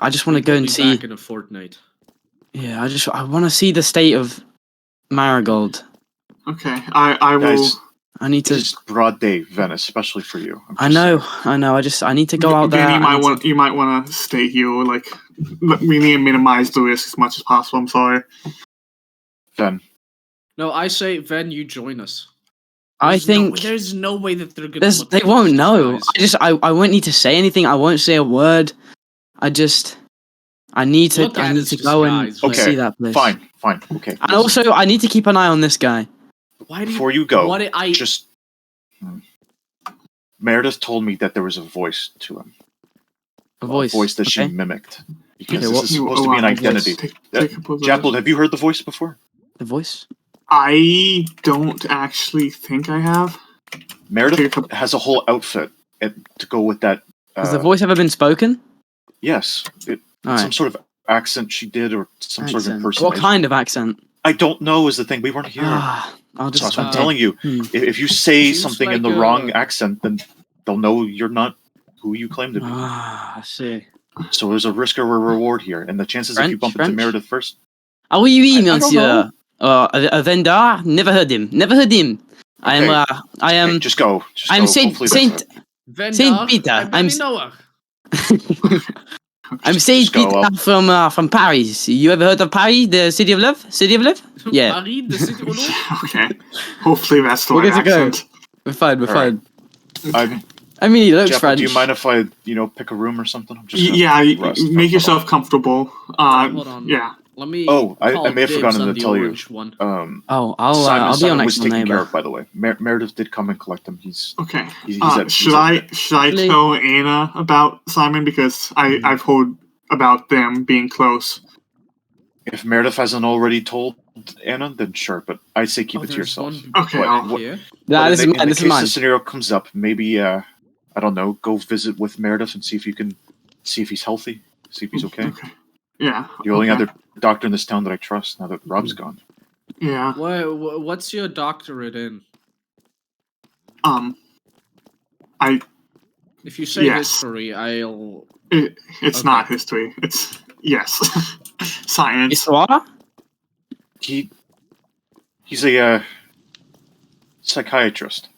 Speaker 2: I just want to go and see.
Speaker 4: Back in a fortnight.
Speaker 2: Yeah, I want to see the state of Marigold.
Speaker 5: Okay, I will.
Speaker 1: Guys,
Speaker 2: I need to.
Speaker 1: It's broad day, Venice, especially for you.
Speaker 2: I know. I need to go out there.
Speaker 5: You might want to stay here. Like, we need to minimize the risk as much as possible. I'm sorry.
Speaker 1: Ven.
Speaker 4: No, I say, Ven, you join us. There's no way that they're gonna.
Speaker 2: They won't know. I won't need to say anything. I won't say a word. I need to go and see that place.
Speaker 1: Fine. Okay.
Speaker 2: And also, I need to keep an eye on this guy.
Speaker 1: Before you go, Meredith told me that there was a voice to him.
Speaker 2: A voice
Speaker 1: that she mimicked. Because this is supposed to be an identity. Japple, have you heard the voice before?
Speaker 2: The voice?
Speaker 5: I don't actually think I have.
Speaker 1: Meredith has a whole outfit to go with that.
Speaker 2: Has the voice ever been spoken?
Speaker 1: Yes. Some sort of accent she did, or some sort of impersonation.
Speaker 2: What kind of accent?
Speaker 1: I don't know is the thing. We weren't here. So I'm telling you. If you say something in the wrong accent, then they'll know you're not who you claim to be.
Speaker 2: I see.
Speaker 1: So there's a risk or a reward here. And the chances if you bump into Meredith first...
Speaker 2: Ah oui, oui, monsieur. A vendor? Never heard him. Okay. I am...
Speaker 1: Just go.
Speaker 2: I'm Saint Peter. I'm Saint Peter from Paris. You ever heard of Paris, the city of love? Yeah.
Speaker 4: Paris, the city of love?
Speaker 5: Okay. Hopefully that's the right accent.
Speaker 2: We're fine.
Speaker 1: Right.
Speaker 2: I mean, he looks
Speaker 1: Jeff,
Speaker 2: French.
Speaker 1: Do you mind if I, pick a room or something? I'm just
Speaker 5: make yourself comfortable.
Speaker 4: Hold on.
Speaker 5: Yeah.
Speaker 4: Let me.
Speaker 1: I may have forgotten to tell you.
Speaker 2: I'll be on next
Speaker 1: taken
Speaker 2: neighbor.
Speaker 1: Care of, by the way. Meredith did come and collect him. He's
Speaker 5: okay.
Speaker 1: Should I
Speaker 5: tell Anna about Simon, because I've heard about them being close.
Speaker 1: If Meredith hasn't already told Anna, then sure. But I say keep it to yourself.
Speaker 5: Okay.
Speaker 2: This is mine.
Speaker 1: The scenario comes up, maybe I don't know. Go visit with Meredith and see if you can see if he's healthy. See if he's okay.
Speaker 5: Yeah.
Speaker 1: The only other doctor in this town that I trust now that Rob's gone.
Speaker 5: Yeah.
Speaker 4: What's your doctorate in?
Speaker 5: I
Speaker 4: If you say history, I'll...
Speaker 5: It's not history. It's... Yes. Science.
Speaker 2: Histoire?
Speaker 1: He's a psychiatrist.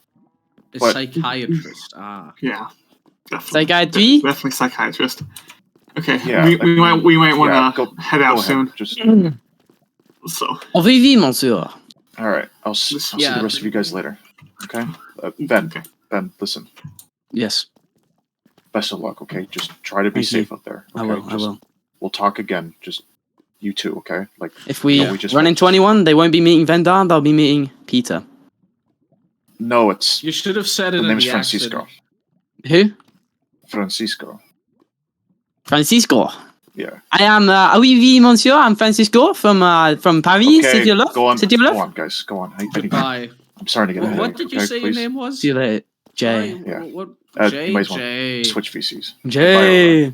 Speaker 4: A psychiatrist,
Speaker 5: Yeah. Definitely.
Speaker 2: Psychiatry?
Speaker 5: Definitely psychiatrist. Okay,
Speaker 1: yeah,
Speaker 5: we might want to head out soon.
Speaker 1: Just...
Speaker 5: So.
Speaker 2: Au revoir, monsieur.
Speaker 1: All right, I'll see the rest of you guys later. Okay, Ben.
Speaker 5: Okay.
Speaker 1: Ben, listen.
Speaker 2: Yes.
Speaker 1: Best of luck. Okay, just try to be safe out there. Okay?
Speaker 2: I will.
Speaker 1: We'll talk again. Just you two. Okay. Like
Speaker 2: if we run into anyone, they won't be meeting Vendar. They'll be meeting Peter.
Speaker 1: No, it's.
Speaker 4: You should have said it.
Speaker 1: The name's Francisco.
Speaker 2: Who?
Speaker 1: Francisco.
Speaker 2: Francisco.
Speaker 1: Yeah.
Speaker 2: I am. Oui, monsieur. I'm Francisco from Paris.
Speaker 1: Okay,
Speaker 2: City of Love.
Speaker 1: go on.
Speaker 2: City of Love.
Speaker 1: Go on, guys. Go on.
Speaker 4: Goodbye.
Speaker 1: I'm starting to get a headache.
Speaker 4: What did you say your name was?
Speaker 2: See you later, Jay.
Speaker 1: Yeah.
Speaker 4: What?
Speaker 1: You might as well switch VCs.
Speaker 2: Jay.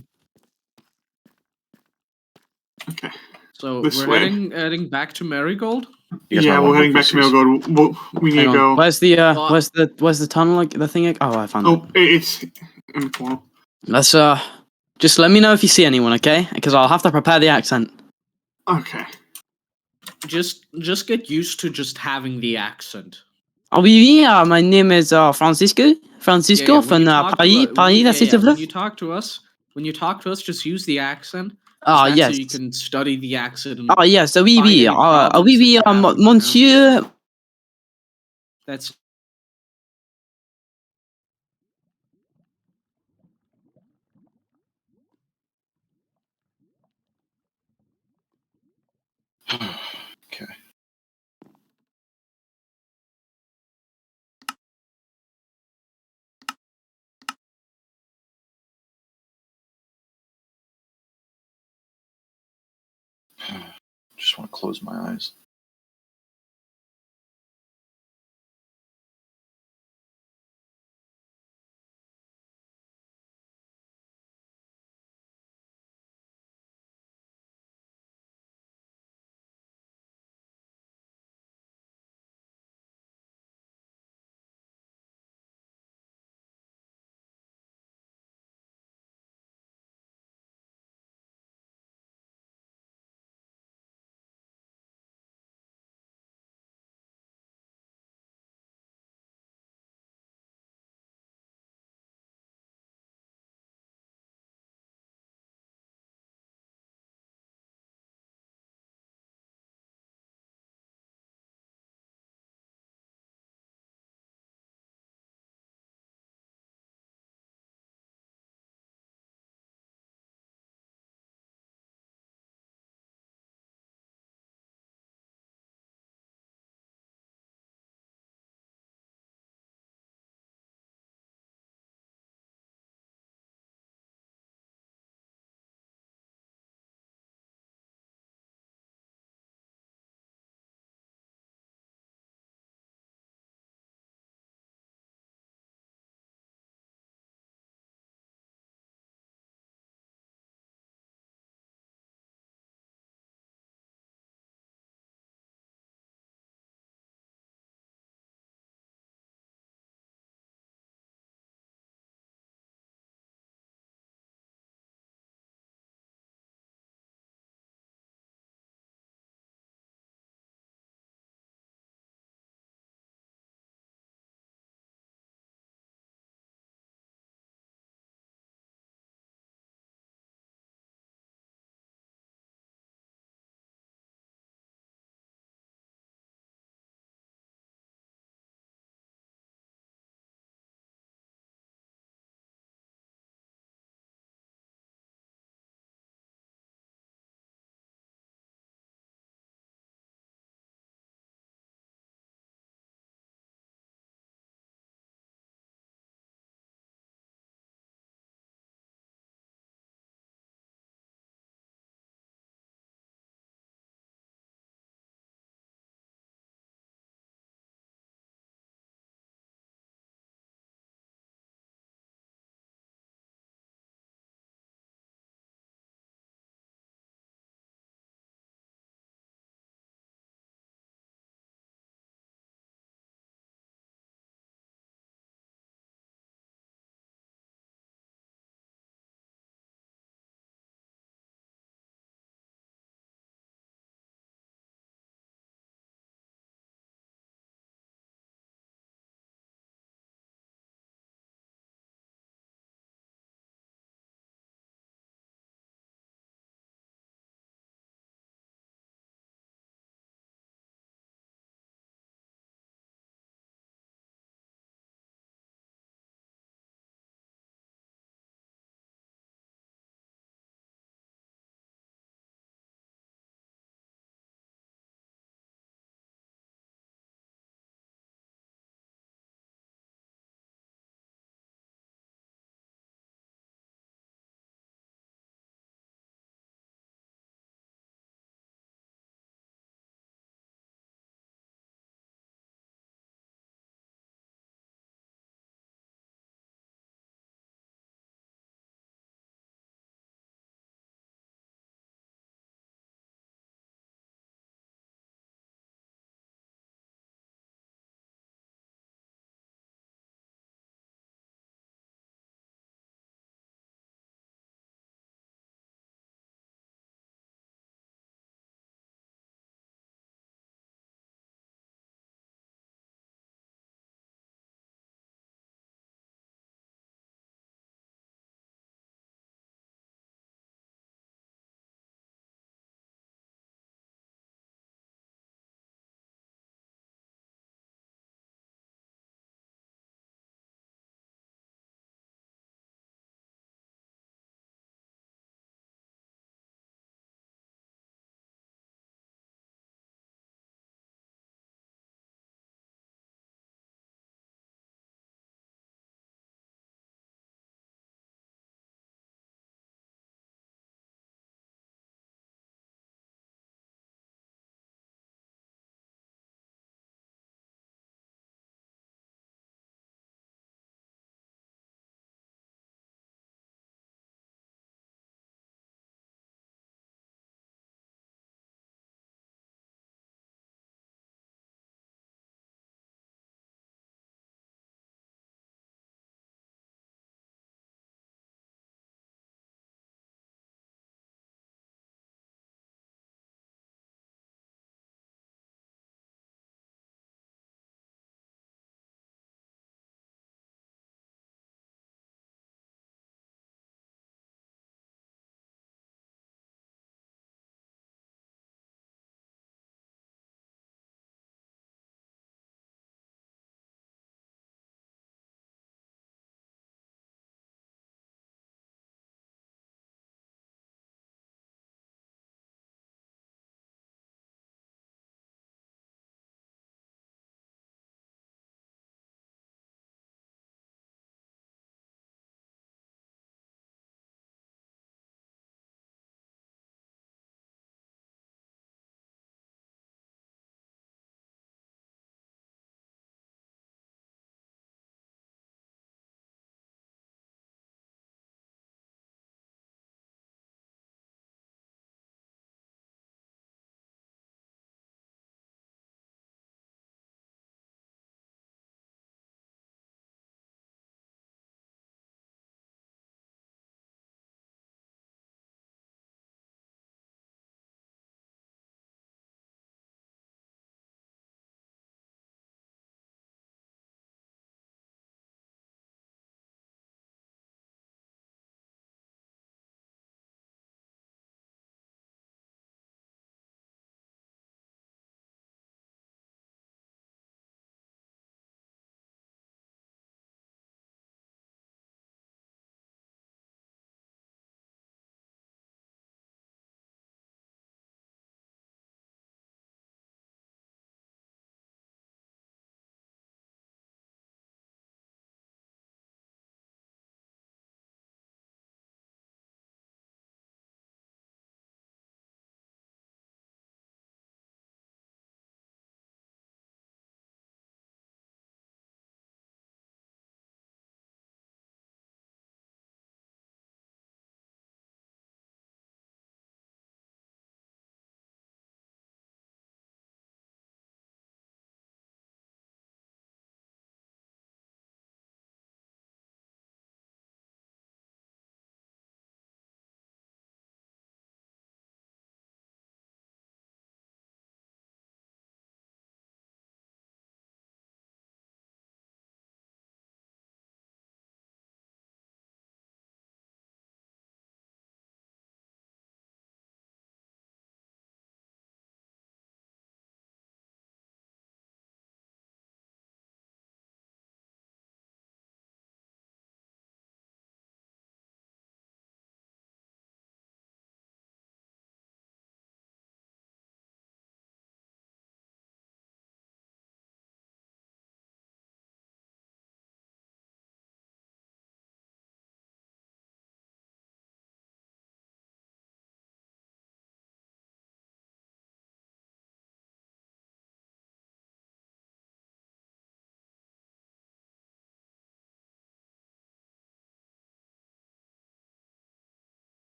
Speaker 5: Okay.
Speaker 4: So we're heading back to Marigold.
Speaker 5: Yeah, we're heading back to Marigold. We need to go.
Speaker 2: Where's the tunnel? Like the thing? Oh, I found it.
Speaker 5: Oh, it's in the corner.
Speaker 2: Let's just let me know if you see anyone, okay? Because I'll have to prepare the accent.
Speaker 5: Okay.
Speaker 4: Just get used to just having the accent.
Speaker 2: Oh, oui, my name is Francisco. Francisco from Paris, the City of Love.
Speaker 4: When you talk to us, just use the accent.
Speaker 2: Oh, yes.
Speaker 4: So you can study the accent.
Speaker 2: Oh, yes, oui, monsieur.
Speaker 4: That's...
Speaker 1: Okay. Just want to close my eyes.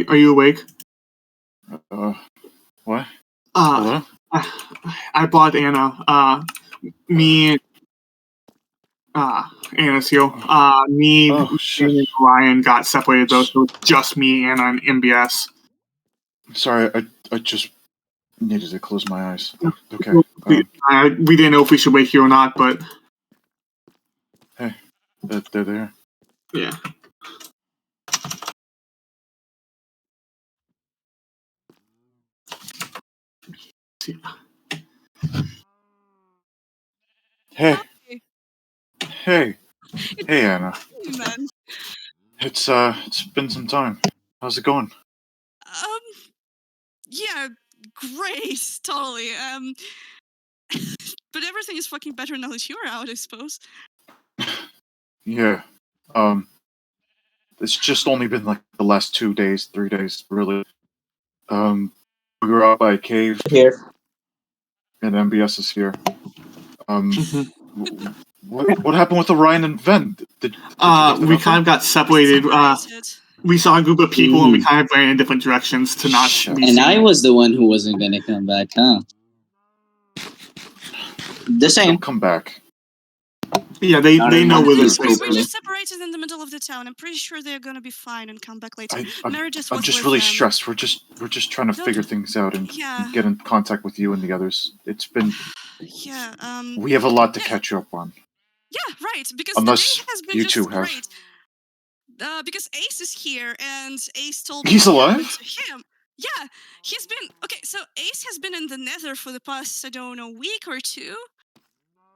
Speaker 5: Are you awake?
Speaker 1: What?
Speaker 5: Hello? I bought Anna. Me, Anna's here. Me and Ryan got separated though, so it's just me, Anna, and MBS.
Speaker 1: Sorry, I just needed to close my eyes. Okay.
Speaker 5: We didn't know if we should wake you or not, but...
Speaker 1: Hey, they're there.
Speaker 5: Yeah.
Speaker 1: Hey. Hey, Anna.
Speaker 6: Man.
Speaker 1: It's been some time. How's it going?
Speaker 6: Yeah, great, totally. But everything is fucking better now that you're out, I suppose.
Speaker 1: Yeah. It's just only been like the last 2 days, 3 days, really. We were out by a cave.
Speaker 3: Here.
Speaker 1: And MBS is here. What happened with Orion and Ven? Did
Speaker 5: we kind of got separated. We saw a group of people and we kind of ran in different directions to not.
Speaker 3: And I was the one who wasn't going to come back, huh? The same.
Speaker 1: Don't come back.
Speaker 5: Yeah, they know where this is.
Speaker 6: We're just separated in the middle of the town. I'm pretty sure they're gonna be fine and come back later.
Speaker 1: I'm just really stressed. We're just trying to figure things out and get in contact with you and the others. It's been we have a lot to catch you up on.
Speaker 6: Yeah, right. Because
Speaker 1: unless
Speaker 6: the day has been
Speaker 1: you
Speaker 6: just
Speaker 1: two have.
Speaker 6: Great. Because Ace is here and Ace told
Speaker 1: me he's alive.
Speaker 6: To him. Yeah, he's been okay. So Ace has been in the Nether for the past week or two.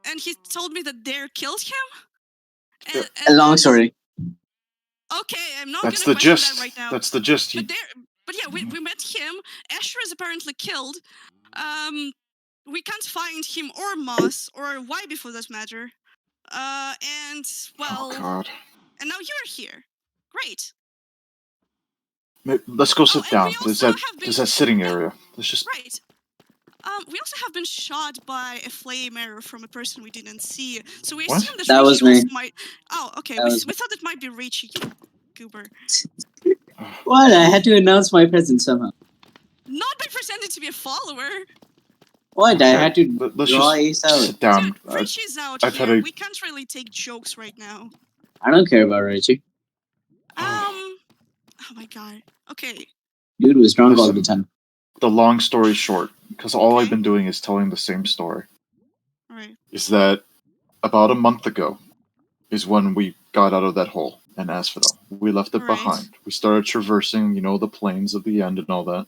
Speaker 6: And he told me that Dare killed him.
Speaker 3: A long story.
Speaker 6: Okay, I'm not.
Speaker 1: That's
Speaker 6: gonna
Speaker 1: the gist.
Speaker 6: That right now.
Speaker 1: That's the gist.
Speaker 6: But yeah, we met him. Asher is apparently killed. We can't find him or Moss or Wybie for that matter. And well.
Speaker 1: Oh God.
Speaker 6: And now you're here. Great.
Speaker 1: Let's go sit down. There's that sitting area. Let's just.
Speaker 6: Right. We also have been shot by a flame arrow from a person we didn't see. So we assume that
Speaker 3: was me.
Speaker 6: Might... Oh, okay. We thought it might be Richie, you goober.
Speaker 3: What? I had to announce my presence somehow.
Speaker 6: Not by pretending to be a follower.
Speaker 3: What? I had to draw
Speaker 1: Ace
Speaker 3: out.
Speaker 1: Sit down.
Speaker 6: Dude, Richie's out here. We can't really take jokes right now.
Speaker 3: I don't care about Richie.
Speaker 6: Oh my God. Okay.
Speaker 3: Dude was drunk all the time.
Speaker 1: The long story short, because all I've been doing is telling the same story, is that about a month ago is when we got out of that hole in Asphodel. We left it behind. We started traversing, the plains of the end and all that.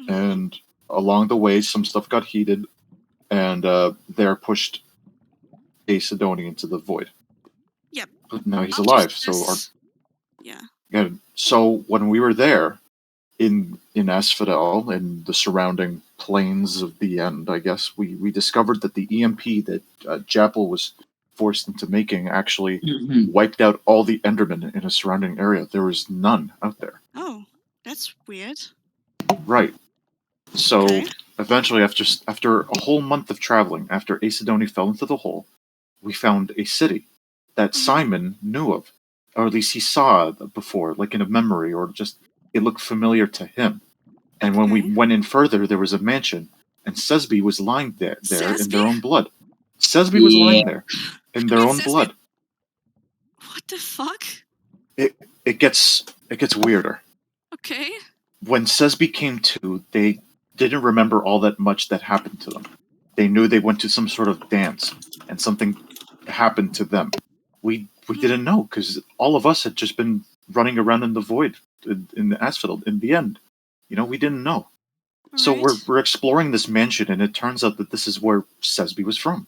Speaker 1: And along the way, some stuff got heated, and there pushed a Sidoni into the void.
Speaker 6: Yep.
Speaker 1: But now he's alive, so when we were there, in Asphodel and the surrounding plains of the end, I guess, we discovered that the EMP that Japple was forced into making actually wiped out all the Endermen in a surrounding area. There was none out there.
Speaker 6: Oh, that's weird.
Speaker 1: Right. So eventually, after a whole month of traveling, after Acidoni fell into the hole, we found a city that Simon knew of, or at least he saw before, like in a memory, or just it looked familiar to him. And when we went in further, there was a mansion, and Sesby was lying there in their own blood. Sesby was lying there in their own blood.
Speaker 6: What the fuck?
Speaker 1: It gets weirder.
Speaker 6: Okay.
Speaker 1: When Sesby came to, they didn't remember all that much that happened to them. They knew they went to some sort of dance, and something happened to them. We didn't know, because all of us had just been running around in the void in the Asphodel. In the end, we didn't know. So we're exploring this mansion, and it turns out that this is where Sesby was from.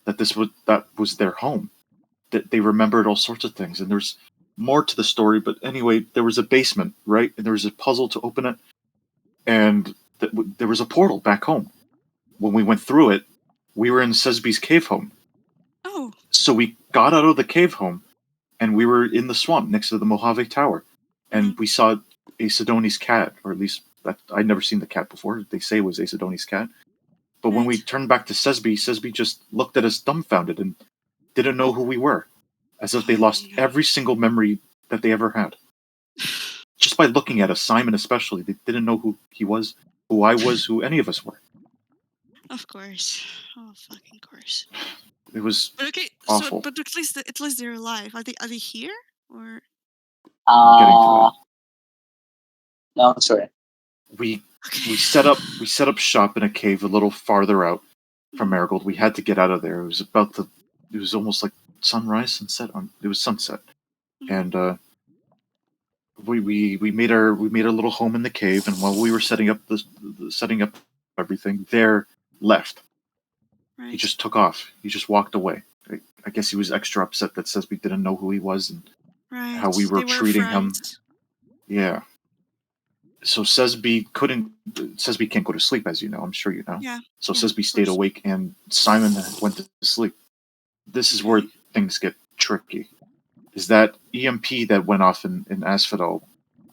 Speaker 1: That was their home. That they remembered all sorts of things, and there's more to the story. But anyway, there was a basement, right? And there was a puzzle to open it, and there was a portal back home. When we went through it, we were in Sesby's cave home.
Speaker 6: Oh.
Speaker 1: So we got out of the cave home, and we were in the swamp next to the Mojave Tower, and we saw a Sidoni's cat, or at least I'd never seen the cat before. They say it was a Sidoni's cat. But when we turned back to Sesby just looked at us dumbfounded and didn't know who we were, as if they lost every single memory that they ever had. just by looking at us, Simon especially, they didn't know who he was, who I was, who any of us were.
Speaker 6: Of course. Oh, fucking course.
Speaker 1: It was
Speaker 6: But okay,
Speaker 1: awful.
Speaker 6: but at least they're alive. Are they here or?
Speaker 1: I'm getting to that.
Speaker 3: No, sorry.
Speaker 1: We set up shop in a cave a little farther out from Marigold. We had to get out of there. It was almost like sunrise, sunset. It was sunset, and we made our little home in the cave. And while we were setting up everything, there left.
Speaker 6: Right.
Speaker 1: He just took off. He just walked away. I guess he was extra upset that Sesby didn't know who he was and how we were treating him. Yeah. So Sesby can't go to sleep, as you know. I'm sure you know.
Speaker 6: Yeah.
Speaker 1: So Sesby stayed awake, and Simon went to sleep. This is where things get tricky. Is that EMP that went off in Asphodel,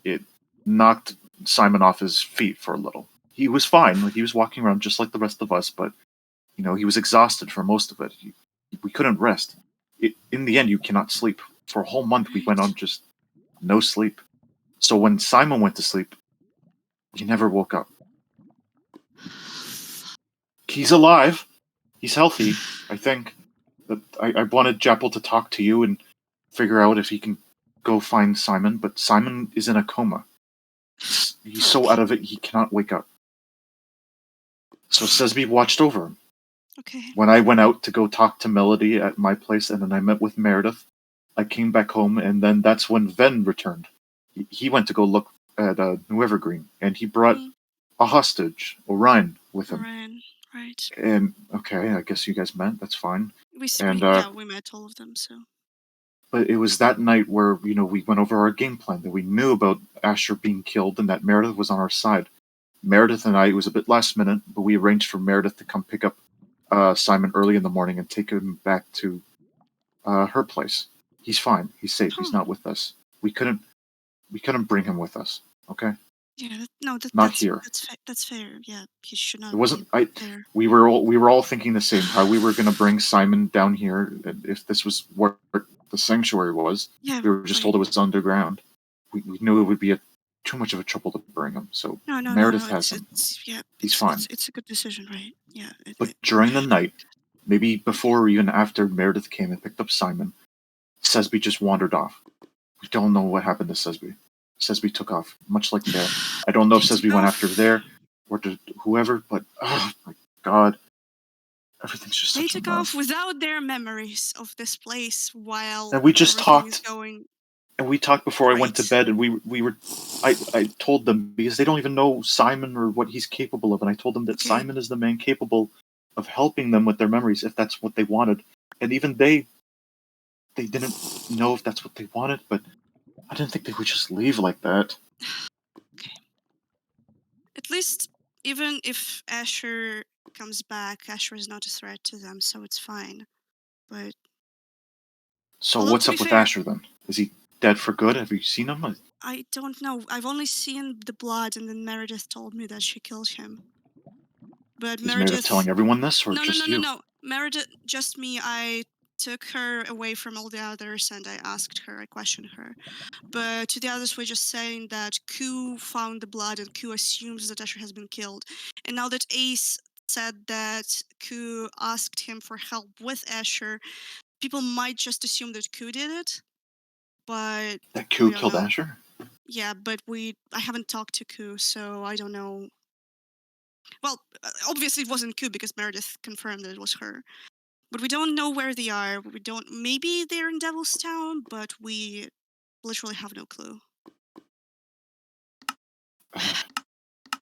Speaker 1: it knocked Simon off his feet for a little. He was fine. Like, he was walking around just like the rest of us, but he was exhausted for most of it. We couldn't rest. In the end, you cannot sleep. For a whole month, we went on just no sleep. So when Simon went to sleep, he never woke up. He's alive. He's healthy, I think. But I wanted Japple to talk to you and figure out if he can go find Simon, but Simon is in a coma. He's so out of it, he cannot wake up. So Sesby watched over him.
Speaker 6: Okay.
Speaker 1: When I went out to go talk to Melody at my place, and then I met with Meredith, I came back home, and then that's when Ven returned. He went to go look at New Evergreen, and he brought a hostage, Orion, with him.
Speaker 6: Orion, right.
Speaker 1: And, okay, I guess you guys met, that's fine.
Speaker 6: We met all of them, so.
Speaker 1: But it was that night where, we went over our game plan, that we knew about Asher being killed, and that Meredith was on our side. Meredith and I, it was a bit last minute, but we arranged for Meredith to come pick up Simon early in the morning and take him back to her place. He's fine. He's safe. He's not with us. We couldn't bring him with us. Okay.
Speaker 6: Yeah.
Speaker 1: Not here.
Speaker 6: That's fair. Yeah. He should not.
Speaker 1: It wasn't.
Speaker 6: There.
Speaker 1: We were all thinking the same. How we were going to bring Simon down here if this was where the sanctuary was.
Speaker 6: Yeah.
Speaker 1: We were just told it was underground. We knew it would be too much of a trouble to bring him. So Meredith has him. He's fine.
Speaker 6: It's a good decision, right? Yeah.
Speaker 1: But during the night, maybe before or even after Meredith came and picked up Simon, Sesby just wandered off. We don't know what happened to Sesby. Sesby took off, much like there. I don't know if Sesby went after there or to whoever, but oh my god. Everything's just such a mess.
Speaker 6: They took off without their memories of this place while
Speaker 1: and we just talked.
Speaker 6: Going.
Speaker 1: And we talked before I went to bed, and I told them, because they don't even know Simon or what he's capable of, and I told them that Simon is the man capable of helping them with their memories if that's what they wanted. And even they didn't know if that's what they wanted, but I didn't think they would just leave like that.
Speaker 6: Okay. At least, even if Asher comes back, Asher is not a threat to them, so it's fine. But
Speaker 1: so what's up with Asher then? Is he dead for good? Have you seen him?
Speaker 6: I don't know. I've only seen the blood, and then Meredith told me that she killed him. But
Speaker 1: Meredith telling everyone this, or just you?
Speaker 6: No. Meredith, just me. I took her away from all the others, and I questioned her. But to the others, we're just saying that Q found the blood, and Q assumes that Asher has been killed. And now that Ace said that Q asked him for help with Asher, people might just assume that Q did it. But
Speaker 1: that Q killed Asher?
Speaker 6: Yeah, but I haven't talked to Q, so I don't know. Well, obviously it wasn't Q because Meredith confirmed that it was her. But we don't know where they are. Maybe they're in Devil's Town, but we literally have no clue.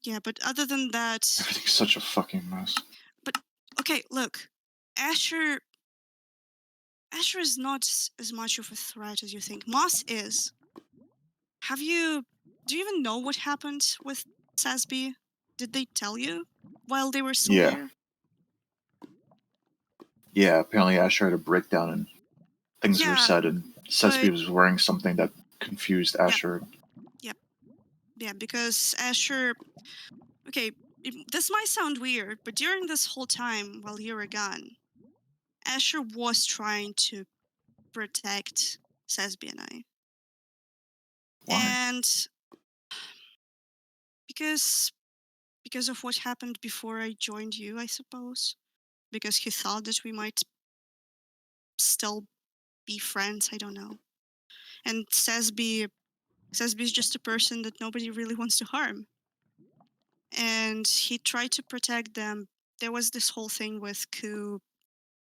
Speaker 6: Yeah, but other than that...
Speaker 1: Everything's such a fucking mess.
Speaker 6: But, okay, look. Asher is not as much of a threat as you think. Moss is. Do you even know what happened with Sesby? Did they tell you while they were still there?
Speaker 1: Yeah, apparently Asher had a breakdown and things were said, and Sesby was wearing something that confused Asher.
Speaker 6: Yep. Yeah, because Asher... Okay, this might sound weird, but during this whole time while you were gone, Asher was trying to protect Sesby and I.
Speaker 1: Why?
Speaker 6: And Because of what happened before I joined you, I suppose. Because he thought that we might still be friends, I don't know. And Sesby is just a person that nobody really wants to harm. And he tried to protect them. There was this whole thing with Ku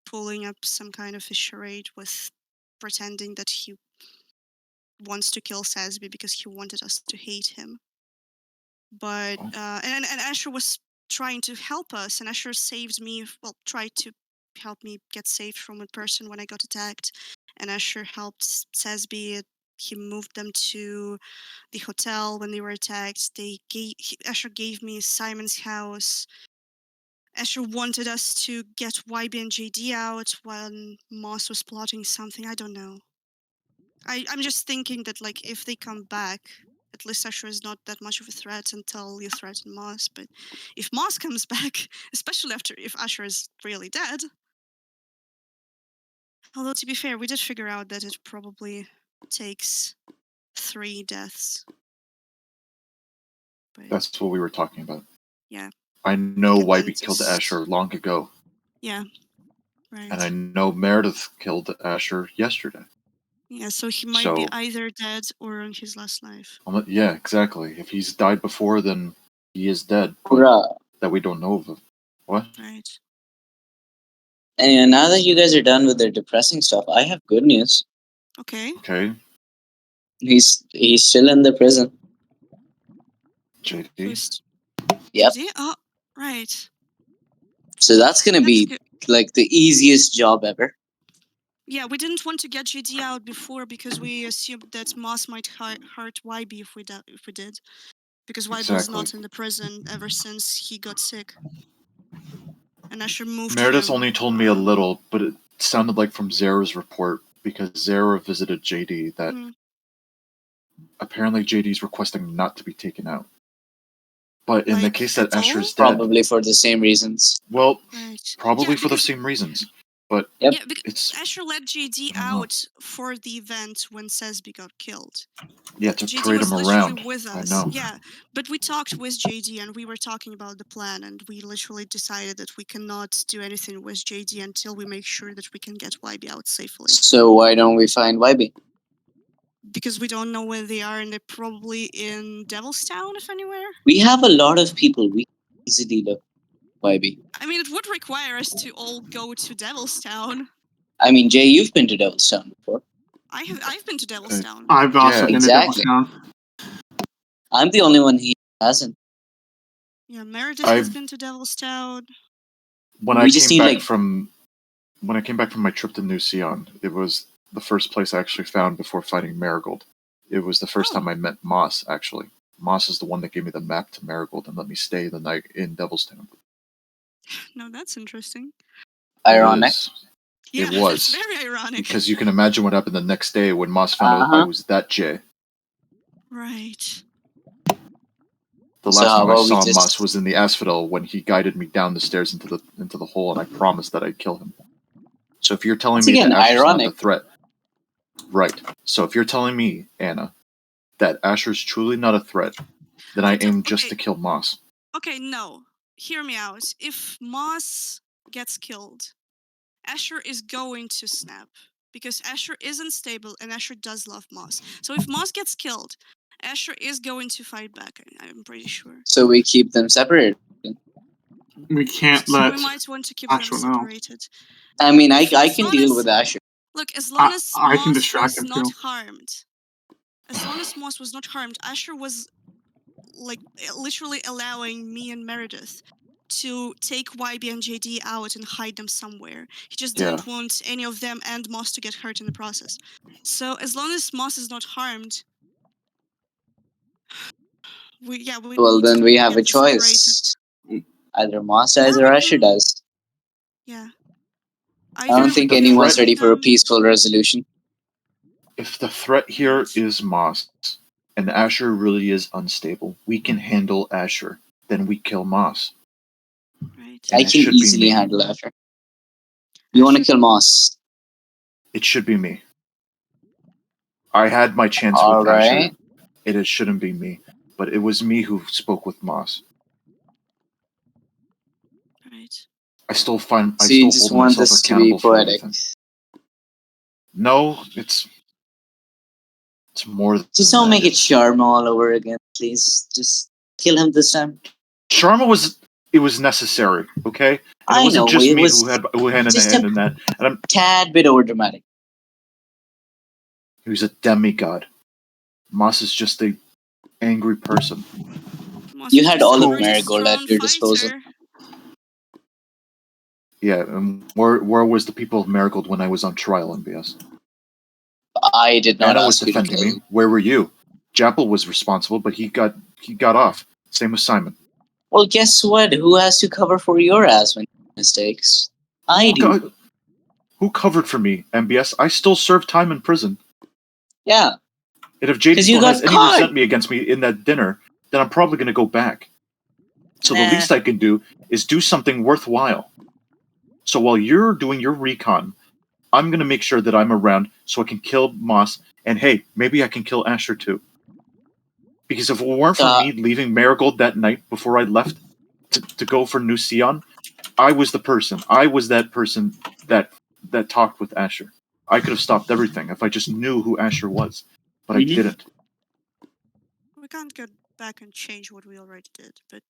Speaker 6: pulling up some kind of a charade with pretending that he wants to kill Sesby because he wanted us to hate him. But and Asher was trying to help us, and Asher saved me. Well, tried to help me get saved from a person when I got attacked, and Asher helped Sesby. He moved them to the hotel when they were attacked. Asher gave me Simon's house. Asher wanted us to get YB and JD out when Moss was plotting something. I don't know. I'm just thinking that, like, if they come back, at least Asher is not that much of a threat until you threaten Moss. But if Moss comes back, especially if Asher is really dead. Although, to be fair, we did figure out that it probably takes 3 deaths. But
Speaker 1: that's what we were talking about.
Speaker 6: Yeah.
Speaker 1: I know YB killed Asher long ago.
Speaker 6: Yeah. Right.
Speaker 1: And I know Meredith killed Asher yesterday.
Speaker 6: Yeah, so he might be either dead or on his last life.
Speaker 1: Yeah, exactly. If he's died before, then he is dead. That we don't know of. What?
Speaker 6: Right.
Speaker 3: And now that you guys are done with their depressing stuff, I have good news.
Speaker 6: Okay.
Speaker 1: Okay.
Speaker 3: He's still in the prison.
Speaker 1: JD?
Speaker 3: Yep.
Speaker 6: JD? Oh, right.
Speaker 3: So that's gonna be like the easiest job ever.
Speaker 6: Yeah, we didn't want to get JD out before because we assumed that Moss might hurt YB if we did. Because YB is not in the prison ever since he got sick. And Asher moved
Speaker 1: Meredith
Speaker 6: him.
Speaker 1: only told me a little, but it sounded like from Zara's report, because Zara visited JD, that apparently JD's requesting not to be taken out. But in the case that Asher's dead...
Speaker 3: Probably for the same reasons.
Speaker 1: Well, probably for the same reasons. But
Speaker 6: yeah, because Asher let JD out for the event when Sesby got killed.
Speaker 1: Yeah, to
Speaker 6: JD
Speaker 1: parade
Speaker 6: was
Speaker 1: him
Speaker 6: literally
Speaker 1: around.
Speaker 6: with us.
Speaker 1: I know.
Speaker 6: Yeah, but we talked with JD and we were talking about the plan, and we literally decided that we cannot do anything with JD until we make sure that we can get YB out safely.
Speaker 3: So why don't we find YB?
Speaker 6: Because we don't know where they are, and they're probably in Devil's Town, if anywhere.
Speaker 3: We have a lot of people. We easily look YB.
Speaker 6: I mean, it would require us to all go to Devil's Town.
Speaker 3: I mean, Jay, you've been to Devil's Town before.
Speaker 6: I've been to Devil's Town.
Speaker 5: I've also been to Devil's Town.
Speaker 3: I'm the only one he hasn't.
Speaker 6: Yeah, Meredith has been to Devil's Town.
Speaker 1: When I came back from my trip to New Sion, it was the first place I actually found before fighting Marigold. It was the first time I met Moss, actually. Moss is the one that gave me the map to Marigold and let me stay the night in Devil's Town.
Speaker 6: No, that's interesting.
Speaker 3: Ironic.
Speaker 6: Yeah,
Speaker 1: it was.
Speaker 6: That's very ironic.
Speaker 1: Because you can imagine what happened the next day when Moss found out I was that Jay.
Speaker 6: Right.
Speaker 1: The last time I saw Moss was in the asphodel when he guided me down the stairs into the hole, and I promised that I'd kill him. So if you're telling me that Asher's not the threat, right? So if you're telling me, Anna, that Asher's truly not a threat, then I aim just to kill Moss.
Speaker 6: Okay, no. Hear me out. If Moss gets killed, Asher is going to snap. Because Asher is unstable and Asher does love Moss. So if Moss gets killed, Asher is going to fight back, I'm pretty sure.
Speaker 3: So we keep them separated.
Speaker 5: We can't let
Speaker 6: we might want to keep them separated.
Speaker 3: I mean, I can deal with Asher.
Speaker 6: Look, as long as Moss was not
Speaker 5: too.
Speaker 6: harmed. As long as Moss was not harmed, Asher was like literally allowing me and Meredith to take YB and JD out and hide them somewhere. He just didn't want any of them and Moss to get hurt in the process. So as long as Moss is not harmed,
Speaker 3: well, then we have a choice. Either Moss dies or Asher dies.
Speaker 6: Yeah.
Speaker 3: I don't think anyone's ready for a peaceful resolution.
Speaker 1: If the threat here is Moss, and Asher really is unstable, we can handle Asher. Then we kill Moss.
Speaker 6: Right.
Speaker 3: I can easily handle Asher. You want to kill Moss?
Speaker 1: It should be me. I had my chance with Asher. It shouldn't be me. but it was me who spoke with Moss.
Speaker 6: Right.
Speaker 1: I still hold
Speaker 3: want
Speaker 1: myself
Speaker 3: this
Speaker 1: accountable
Speaker 3: to be
Speaker 1: for
Speaker 3: poetic.
Speaker 1: everything. No, it's more than
Speaker 3: Just don't
Speaker 1: that.
Speaker 3: make it Sharma all over again, please. Just kill him this time.
Speaker 1: Sharma it was necessary, okay? And
Speaker 3: I
Speaker 1: it wasn't
Speaker 3: know,
Speaker 1: just
Speaker 3: it
Speaker 1: me
Speaker 3: was
Speaker 1: who had in
Speaker 3: just
Speaker 1: hand in that. And I'm
Speaker 3: tad bit over dramatic.
Speaker 1: he was a demigod. Moss is just a angry person.
Speaker 3: You had all of Marigold at your disposal.
Speaker 1: Yeah, and where was the people of Marigold when I was on trial, MBS?
Speaker 3: I did not
Speaker 1: Anna was
Speaker 3: ask you to
Speaker 1: defending
Speaker 3: kill
Speaker 1: me. Where were you? Japple was responsible, but he got off. Same with Simon.
Speaker 3: Well, guess what? Who has to cover for your ass when you make mistakes? I do.
Speaker 1: Who covered for me, MBS? I still serve time in prison.
Speaker 3: Yeah.
Speaker 1: And if JD still has any
Speaker 3: caught.
Speaker 1: resentment against me in that dinner, then I'm probably going to go back. So the least I can do is do something worthwhile. So while you're doing your recon, I'm going to make sure that I'm around so I can kill Moss. And hey, maybe I can kill Asher too. Because if it weren't for me leaving Marigold that night before I left to go for New Sion, I was that person that talked with Asher. I could have stopped everything if I just knew who Asher was. But I didn't.
Speaker 6: We can't go back and change what we already did, but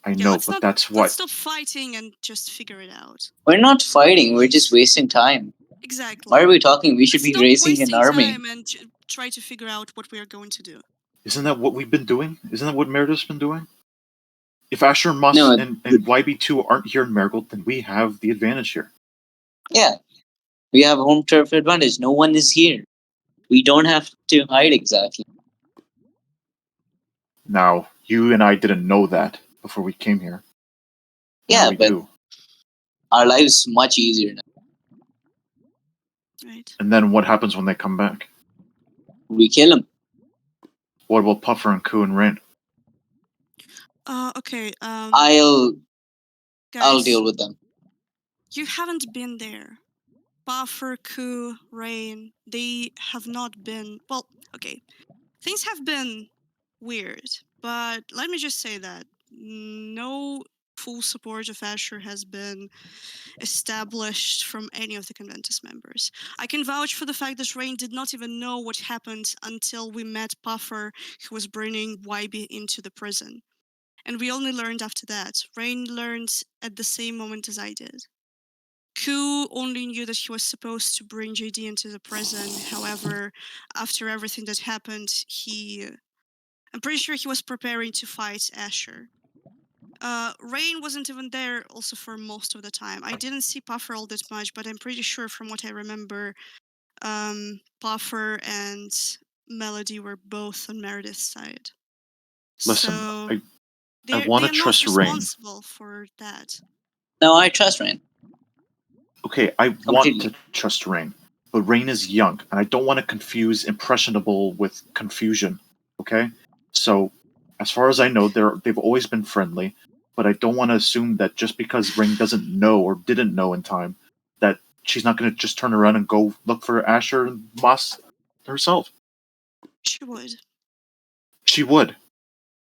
Speaker 1: I know, but that's why.
Speaker 6: Let's stop fighting and just figure it out.
Speaker 3: We're not fighting. We're just wasting time.
Speaker 6: Exactly.
Speaker 3: Why are we talking? We should be raising an army.
Speaker 6: Time and try to figure out what we are going to do.
Speaker 1: Isn't that what we've been doing? Isn't that what Meredith's been doing? If Asher, Moss, and YB2 aren't here in Marigold, then we have the advantage here.
Speaker 3: Yeah. We have home turf advantage. No one is here. We don't have to hide exactly.
Speaker 1: Now, you and I didn't know that before we came here.
Speaker 3: Yeah, but our lives much easier now.
Speaker 6: Right.
Speaker 1: And then what happens when they come back?
Speaker 3: We kill them.
Speaker 1: What about Puffer and Koo and Rain?
Speaker 6: Okay.
Speaker 3: I'll deal with them.
Speaker 6: You haven't been there. Puffer, Koo, Rain, they have not been... Well, okay. Things have been weird, but let me just say that no full support of Asher has been established from any of the Conventus members. I can vouch for the fact that Rain did not even know what happened until we met Puffer, who was bringing YB into the prison. And we only learned after that. Rain learned at the same moment as I did. Koo only knew that he was supposed to bring JD into the prison. However, after everything that happened, I'm pretty sure he was preparing to fight Asher. Rain wasn't even there also for most of the time. I didn't see Puffer all that much, but I'm pretty sure from what I remember, Puffer and Melody were both on Meredith's side.
Speaker 1: Listen,
Speaker 6: so
Speaker 1: I want to trust Rain.
Speaker 6: They're not responsible for that.
Speaker 3: No, I trust Rain.
Speaker 1: Okay, I want to trust Rain, but Rain is young, and I don't want to confuse impressionable with confusion. Okay, so as far as I know, they've always been friendly, but I don't want to assume that just because Rain doesn't know or didn't know in time, that she's not going to just turn around and go look for Asher and Moss herself.
Speaker 6: She would.
Speaker 1: She would.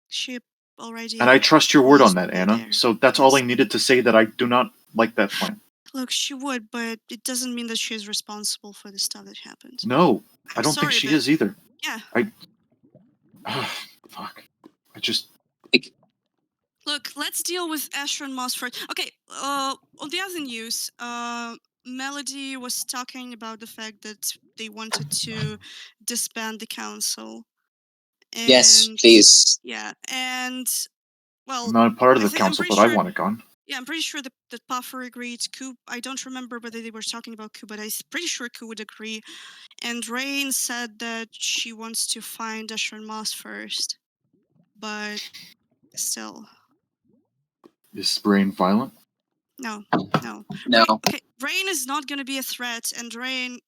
Speaker 6: She already.
Speaker 1: And I trust your word on that, Anna. There. So that's all I needed to say that I do not like that plan.
Speaker 6: Look, she would, but it doesn't mean that she's responsible for the stuff that happened.
Speaker 1: No, I don't think she is either.
Speaker 6: Yeah.
Speaker 1: Fuck. I just...
Speaker 6: Look, let's deal with Asher and Moss first. Okay, on the other news, Melody was talking about the fact that they wanted to disband the council. And,
Speaker 3: yes, please.
Speaker 6: Yeah, and... Well,
Speaker 1: I'm not part of the council, but I want it gone.
Speaker 6: Yeah, I'm pretty sure that Puffer agreed. Koo, I don't remember whether they were talking about Koo, but I'm pretty sure Koo would agree. And Rain said that she wants to find Asher and Moss first. But still.
Speaker 1: Is Rain violent?
Speaker 6: No. Okay, Rain is not going to be a threat, and Rain...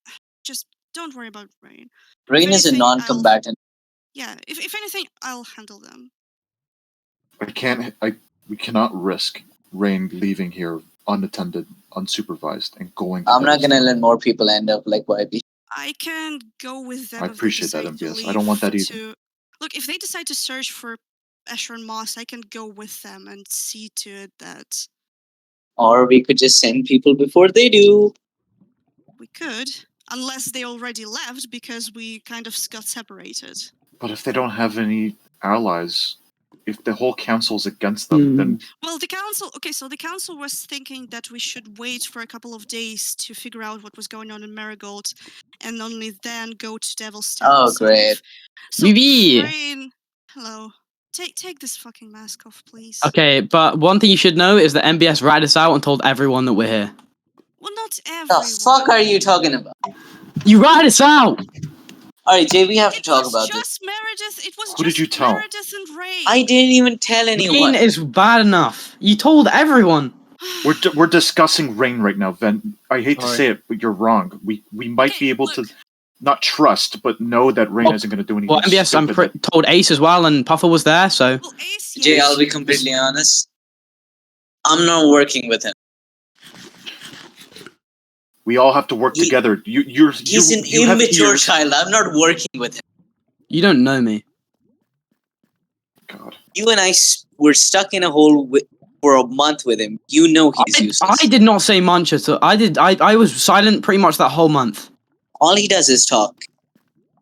Speaker 6: Just don't worry about Rain.
Speaker 3: Rain is a non-combatant.
Speaker 6: Yeah, if anything, I'll handle them.
Speaker 1: We cannot risk Rain leaving here unattended, unsupervised, and going to...
Speaker 3: I'm not going to let more people end up like YB.
Speaker 6: I can go with them.
Speaker 1: I appreciate that, MBS. I don't want that either.
Speaker 6: Look, if they decide to search for Escher and Moss, I can go with them and see to it that...
Speaker 3: Or we could just send people before they do.
Speaker 6: We could, unless they already left because we kind of got separated.
Speaker 1: But if they don't have any allies, if the whole council's against them, then...
Speaker 6: Well, the council... Okay, so the council was thinking that we should wait for a couple of days to figure out what was going on in Marigold, and only then go to Devil's Town.
Speaker 3: Oh, great.
Speaker 6: So, Rain... Hello. Take this fucking mask off, please.
Speaker 2: Okay, but one thing you should know is that MBS ratted us out and told everyone that we're here.
Speaker 6: Well, not everyone.
Speaker 3: The fuck are you talking about?
Speaker 2: You ratted us out!
Speaker 3: Alright, Jay, we have to talk about this.
Speaker 6: Meredith. It was
Speaker 1: Who
Speaker 6: just
Speaker 1: did you tell?
Speaker 6: Meredith and Ray.
Speaker 3: I didn't even tell anyone.
Speaker 2: Rain is bad enough. You told everyone.
Speaker 1: We're discussing Rain right now, Ven. I hate to say it, but you're wrong. We might be able to not trust, but know that Rain isn't going to do anything.
Speaker 2: Well, MBS, I'm told Ace as well, and Puffer was there, so...
Speaker 6: Well, Ace, yes.
Speaker 3: Jay, I'll be completely honest. I'm not working with him.
Speaker 1: We all have to work together.
Speaker 3: He's an immature child. I'm not working with him.
Speaker 2: You don't know me.
Speaker 1: God.
Speaker 3: You and I were stuck in a hole for a month with him. You know he's useless.
Speaker 2: I did not say Muncher, so I was silent pretty much that whole month.
Speaker 3: All he does is talk.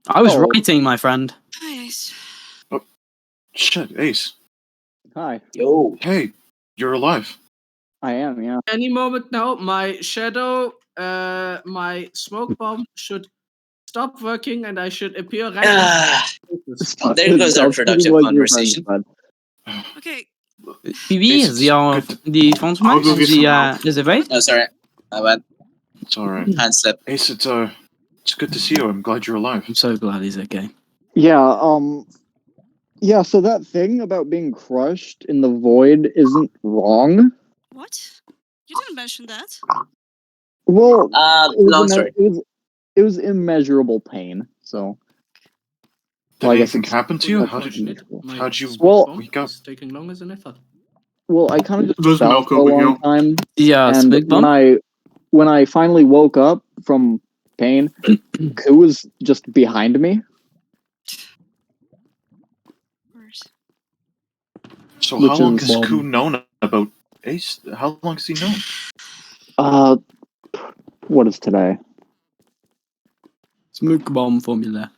Speaker 2: I was writing, my friend.
Speaker 6: Hi, Ace.
Speaker 1: Oh, shit, Ace.
Speaker 7: Hi.
Speaker 3: Yo.
Speaker 1: Hey, you're alive.
Speaker 7: I am, yeah.
Speaker 4: Any moment now, my shadow, my smoke bomb should stop working, and I should appear right.
Speaker 3: There goes our productive conversation.
Speaker 6: Okay.
Speaker 2: Phoebe, the phone is it right?
Speaker 3: Oh, sorry. My bad.
Speaker 1: It's alright.
Speaker 3: Hand slip.
Speaker 1: Ace, it's good to see you. I'm glad you're alive.
Speaker 2: I'm so glad he's okay.
Speaker 7: Yeah, yeah, so that thing about being crushed in the void isn't wrong.
Speaker 6: What? You didn't mention that.
Speaker 7: Well,
Speaker 3: long story.
Speaker 7: It was immeasurable pain, so...
Speaker 1: Did anything happen to you? How'd you wake up?
Speaker 4: It's taking longer than I thought.
Speaker 7: Well, I kind of just fell for a long time.
Speaker 2: Yeah,
Speaker 7: and when I finally woke up from pain, Koo was just behind me.
Speaker 1: So how long has Koo known about Ace? How long has he known?
Speaker 7: What is today?
Speaker 2: Smoke bomb formula.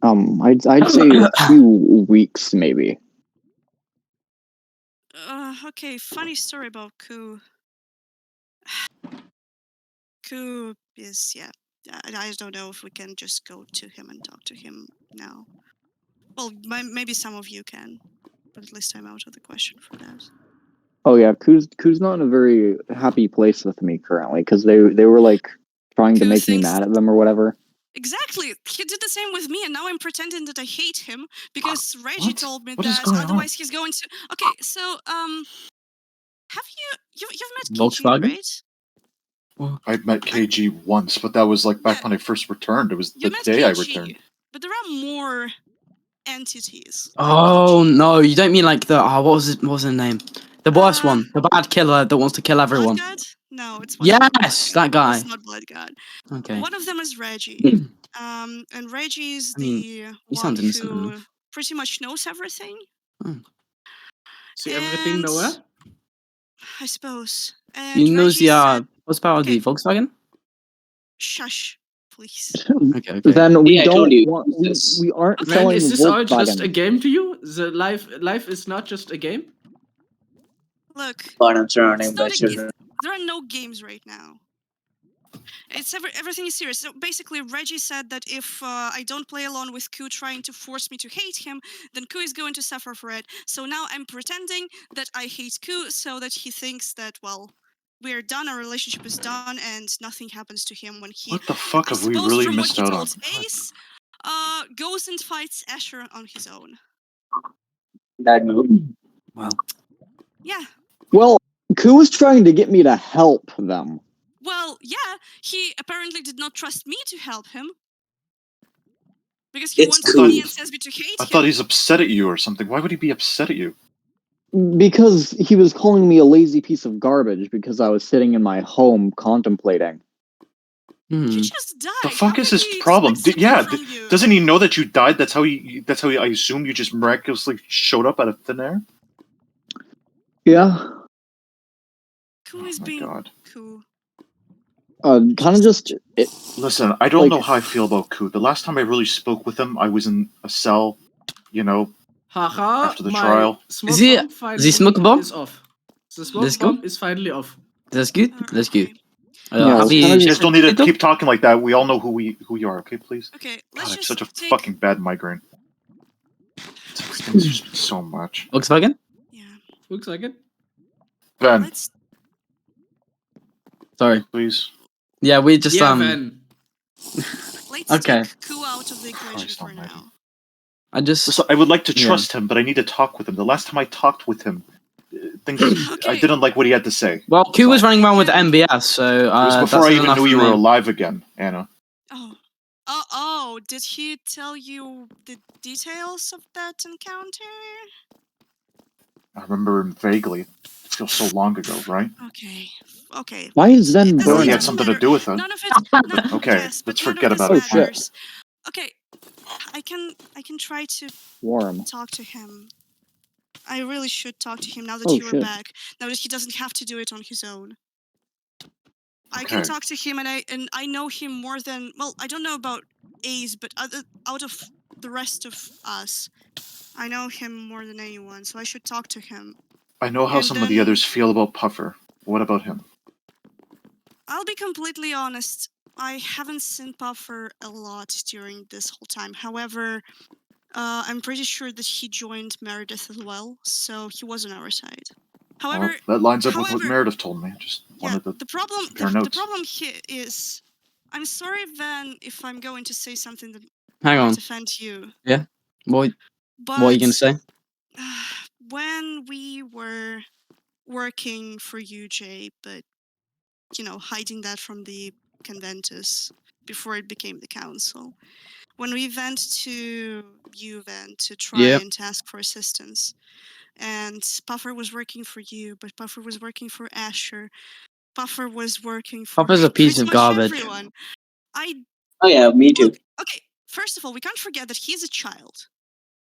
Speaker 7: I'd say 2 weeks, maybe.
Speaker 6: Okay, funny story about Koo. Koo is, yeah. I don't know if we can just go to him and talk to him now. Well, maybe some of you can, but at least I'm out of the question for that.
Speaker 7: Oh yeah, Koo's not in a very happy place with me currently, because they were like trying to make me mad at them or whatever.
Speaker 6: Exactly, he did the same with me, and now I'm pretending that I hate him because Reggie told me
Speaker 1: what
Speaker 6: that otherwise he's going to. Okay, so have you've met KG, right?
Speaker 1: Well, I met KG once, but that was like back when I first returned. It was the day I returned.
Speaker 6: But there are more entities.
Speaker 2: Oh no, you don't mean like the what was his name? The worst one, the bad killer that wants to kill everyone.
Speaker 6: Blood God? No, it's
Speaker 2: yes, that guy.
Speaker 6: It's not Blood God.
Speaker 2: Okay.
Speaker 6: One of them is Reggie. And Reggie is the one who pretty much knows everything.
Speaker 2: Oh.
Speaker 4: See everything nowhere?
Speaker 6: I suppose. And
Speaker 2: he knows what's about the Volkswagen?
Speaker 6: Shush, please.
Speaker 2: Okay.
Speaker 7: Then we we aren't selling
Speaker 4: is this
Speaker 7: Volkswagen.
Speaker 4: all just a game to you? The life is not just a game?
Speaker 6: Look,
Speaker 3: but I'm surrounded by children.
Speaker 6: There are no games right now. It's everything is serious. So basically, Reggie said that if I don't play along with Koo trying to force me to hate him, then Koo is going to suffer for it. So now I'm pretending that I hate Koo so that he thinks that, well, we're done, our relationship is done, and nothing happens to him when he...
Speaker 1: What the fuck have we really missed out on?
Speaker 6: Ace goes and fights Escher on his own.
Speaker 3: That move.
Speaker 2: Wow.
Speaker 6: Yeah.
Speaker 7: Well, Koo was trying to get me to help them.
Speaker 6: Well, yeah, he apparently did not trust me to help him. Because he wants me and Sesby to hate him.
Speaker 1: I thought he's upset at you or something. Why would he be upset at you?
Speaker 7: Because he was calling me a lazy piece of garbage because I was sitting in my home contemplating.
Speaker 6: You just died.
Speaker 1: The fuck is his problem? Doesn't he know that you died? That's how I assume you just miraculously showed up out of thin air?
Speaker 7: Yeah.
Speaker 6: Cool is being cool.
Speaker 7: Kind of just...
Speaker 1: Listen, I don't know how I feel about Ku. The last time I really spoke with him, I was in a cell, after the trial.
Speaker 2: Is he smoke bomb?
Speaker 4: Is off. The smoke bomb is finally off.
Speaker 2: That's good. That's good.
Speaker 1: You guys don't need to keep talking like that. We all know who you are, okay, please?
Speaker 6: Okay,
Speaker 1: God, I have such a fucking bad migraine. Things just so much.
Speaker 2: Volkswagen?
Speaker 6: Yeah.
Speaker 4: Volkswagen?
Speaker 1: Ben.
Speaker 2: Sorry.
Speaker 1: Please.
Speaker 2: Yeah, we just
Speaker 4: Ben.
Speaker 6: Let's take Ku out of the equation for now.
Speaker 1: I would like to trust him, but I need to talk with him. The last time I talked with him, I didn't like what he had to say.
Speaker 2: Well, Ku was running around with MBS, so
Speaker 1: it was before I even knew you were alive again, Anna.
Speaker 6: Oh, did he tell you the details of that encounter?
Speaker 1: I remember him vaguely. It feels so long ago, right?
Speaker 6: Okay.
Speaker 7: Why is Ven burning?
Speaker 1: He had something to do with it.
Speaker 6: None of it.
Speaker 1: Okay, let's forget about
Speaker 6: it.
Speaker 1: it.
Speaker 6: Okay, I can try to talk to him. I really should talk to him now that you are back. Now that he doesn't have to do it on his own. I can talk to him, and I know him more than I don't know about Ace, but out of the rest of us, I know him more than anyone. So I should talk to him.
Speaker 1: I know how some of the others feel about Puffer. What about him?
Speaker 6: I'll be completely honest. I haven't seen Puffer a lot during this whole time. However, I'm pretty sure that he joined Meredith as well, so he was on our side. However,
Speaker 1: that lines up with what Meredith told me. Just wanted to
Speaker 6: the problem here is, I'm sorry, Van, if I'm going to say something that might offend you.
Speaker 2: Yeah. What are you going to say?
Speaker 6: When we were working for UJ, but hiding that from the Conventus before it became the council. When we went to UVen to try and ask for assistance, and Puffer was working for you, but Puffer was working for Asher. Puffer was working for
Speaker 2: Puffer's a piece of garbage.
Speaker 6: Everyone.
Speaker 3: Oh yeah, me too.
Speaker 6: Okay, first of all, we can't forget that he's a child.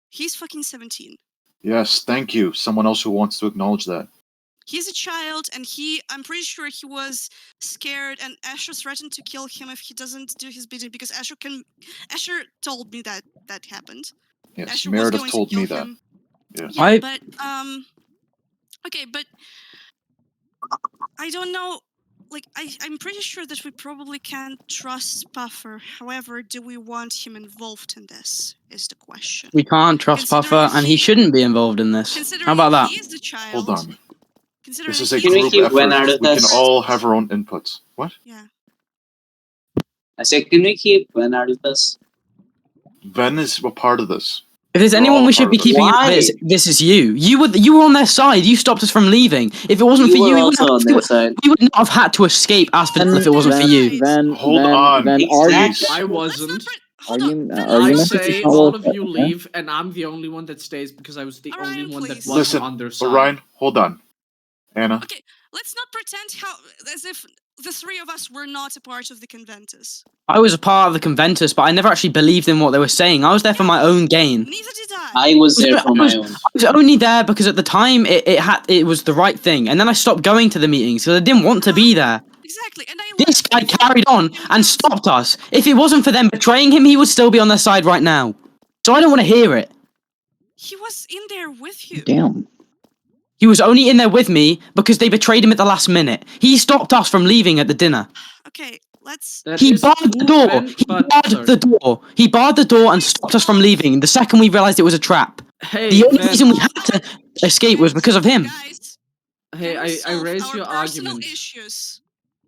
Speaker 6: He's fucking 17.
Speaker 1: Yes, thank you. Someone else who wants to acknowledge that.
Speaker 6: He's a child, and I'm pretty sure he was scared, and Asher threatened to kill him if he doesn't do his bidding, because Asher told me that happened.
Speaker 1: Yes,
Speaker 6: Asher
Speaker 1: Meredith told me that.
Speaker 6: Yeah, but, okay, but I don't know, I'm pretty sure that we probably can't trust Puffer. However, do we want him involved in this, is the question.
Speaker 2: We can't trust Puffer, and he shouldn't be involved in this. How about that?
Speaker 6: He is the child,
Speaker 1: hold on. This is a
Speaker 3: group
Speaker 1: effort. We can all have our own inputs. What?
Speaker 6: Yeah.
Speaker 3: I said, can we keep Ven out of this?
Speaker 1: Ven is a part of this.
Speaker 2: If there's anyone we should be keeping out of this is you. You were on their side. You stopped us from leaving. If it wasn't for you, we would not have had to escape Aspen if it wasn't for you.
Speaker 1: Hold on.
Speaker 4: I wasn't.
Speaker 6: I
Speaker 4: say all of you leave, and I'm the only one that stays because I was the only one that wasn't on their side.
Speaker 1: Orion, hold on. Anna.
Speaker 6: Okay, let's not pretend as if the three of us were not a part of the Conventus.
Speaker 2: I was a part of the Conventus, but I never actually believed in what they were saying. I was there for my own gain.
Speaker 6: Neither did I.
Speaker 3: I was there for my own.
Speaker 2: I was only there because at the time it was the right thing, and then I stopped going to the meetings because I didn't want to be there.
Speaker 6: Exactly, and
Speaker 2: this guy carried on and stopped us. If it wasn't for them betraying him, he would still be on their side right now. So I don't want to hear it.
Speaker 6: He was in there with you.
Speaker 7: Damn.
Speaker 2: He was only in there with me because they betrayed him at the last minute. He stopped us from leaving at the dinner.
Speaker 6: Okay, let's...
Speaker 2: He barred the door. He barred the door and stopped us from leaving the second we realized it was a trap. The only reason we had to escape was because of him.
Speaker 6: Guys,
Speaker 4: hey, I raised your argument.
Speaker 6: Issues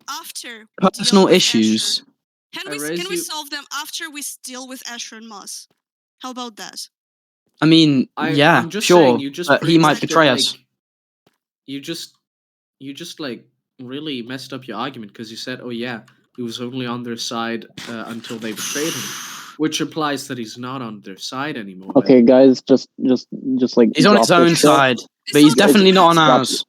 Speaker 6: after
Speaker 2: personal issues.
Speaker 6: Can we solve them after we deal with Asher and Moss? How about that?
Speaker 2: I mean,
Speaker 4: I'm just
Speaker 2: sure,
Speaker 4: saying,
Speaker 2: but he might betray us.
Speaker 4: You just like really messed up your argument because you said, "Oh yeah, he was only on their side until they betrayed him," which implies that he's not on their side anymore.
Speaker 7: Okay, guys, just like
Speaker 2: he's on his own side, but he's definitely not on ours.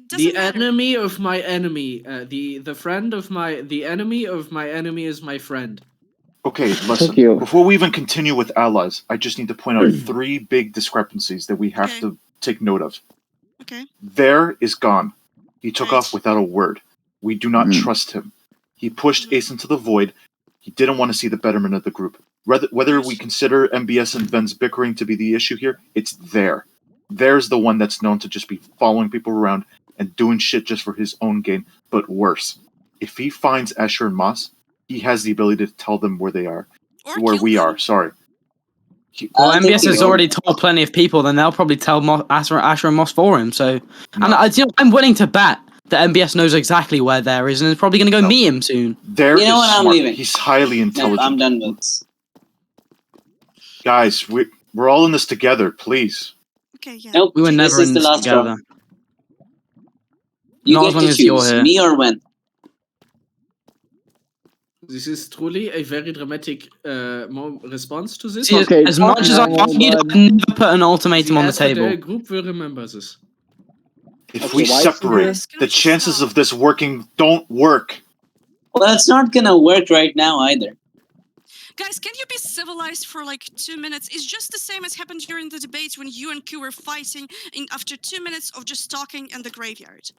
Speaker 6: doesn't matter.
Speaker 4: Enemy of my enemy, the friend of the enemy of my enemy is my friend.
Speaker 1: Okay, listen. Before we even continue with allies, I just need to point out 3 big discrepancies that we have to take note of.
Speaker 6: Okay.
Speaker 1: There is gone. He took off without a word. We do not trust him. He pushed Ace into the void. He didn't want to see the betterment of the group. Whether we consider MBS and Ven's bickering to be the issue here, it's there. There's the one that's known to just be following people around and doing shit just for his own gain, but worse. If he finds Asher and Moss, he has the ability to tell them where they are. Where we are, sorry.
Speaker 2: Well, MBS has already told plenty of people, then they'll probably tell Asher and Moss for him, so... No. And I'm willing to bet that MBS knows exacally where there is, and is probably going to go meet him soon.
Speaker 1: There is smart. I'm leaving. He's highly intelligent.
Speaker 3: I'm done with this.
Speaker 1: Guys, we're all in this together, please.
Speaker 6: Okay, yeah.
Speaker 3: Nope,
Speaker 2: we were never in this together.
Speaker 3: You
Speaker 2: Not
Speaker 3: get
Speaker 2: as long
Speaker 3: to
Speaker 2: as
Speaker 3: choose,
Speaker 2: you're here.
Speaker 3: me or when.
Speaker 4: This is truly a very dramatic response to this.
Speaker 2: See, okay, as much as I argued, I never put an ultimatum on the table.
Speaker 4: The group will remember this.
Speaker 1: If we separate, the chances of this working don't work.
Speaker 3: Well, it's not gonna work right now either.
Speaker 6: Guys, can you be civilized for like 2 minutes? It's just the same as happened during the debates when you and Q were fighting after 2 minutes of just talking in the graveyard.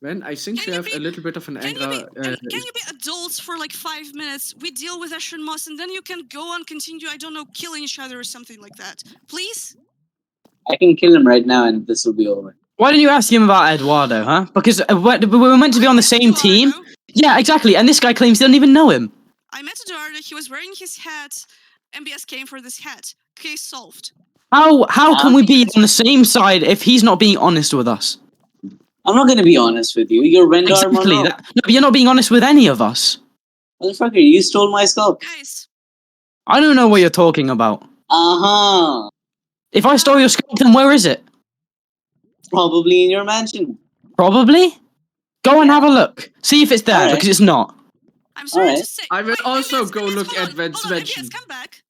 Speaker 4: Ben, I think you have a little bit of an anger.
Speaker 6: Can you be adults for like 5 minutes? We deal with Asher and Moss, and then you can go and continue, I don't know, killing each other or something like that. Please?
Speaker 3: I can kill him right now and this will be over.
Speaker 2: Why didn't you ask him about Eduardo, huh? Because we were meant to be on the same team. Yeah, exactly. And this guy claims he doesn't even know him.
Speaker 6: I met Eduardo, he was wearing his hat. MBS came for this hat. Case solved.
Speaker 2: How can we be on the same side if he's not being honest with us?
Speaker 3: I'm not going to be honest with you. You're Rendar
Speaker 2: exactly. No, but you're not being honest with any of us.
Speaker 3: Motherfucker, you stole my skull.
Speaker 6: Guys.
Speaker 2: I don't know what you're talking about.
Speaker 3: Uh-huh.
Speaker 2: If I stole your skull, then where is it?
Speaker 3: Probably in your mansion.
Speaker 2: Probably? Go and have a look. See if it's there, because it's not.
Speaker 6: I'm sorry to say.
Speaker 4: I will also go look at Ven's mansion.
Speaker 6: Come back.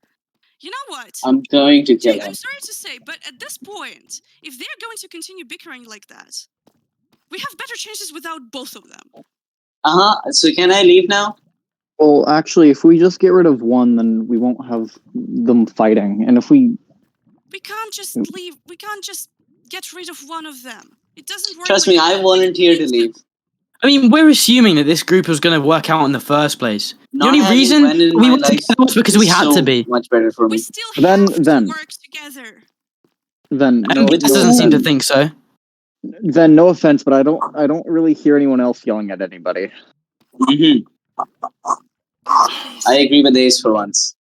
Speaker 6: You know what?
Speaker 3: I'm going to kill him.
Speaker 6: I'm sorry to say, but at this point, if they're going to continue bickering like that, we have better chances without both of them.
Speaker 3: Uh-huh. So can I leave now?
Speaker 7: Well, actually, if we just get rid of one, then we won't have them fighting. And if we
Speaker 6: can't just leave. We can't just get rid of one of them. It doesn't work.
Speaker 3: Trust me, I volunteer to leave.
Speaker 2: I mean, we're assuming that this group was going to work out in the first place. The only reason we were together was because we had to be.
Speaker 3: Much better for me.
Speaker 6: We still have to work together.
Speaker 7: Then
Speaker 2: this doesn't seem to think so.
Speaker 7: Then no offense, but I don't really hear anyone else yelling at anybody.
Speaker 3: I agree with Ace for once.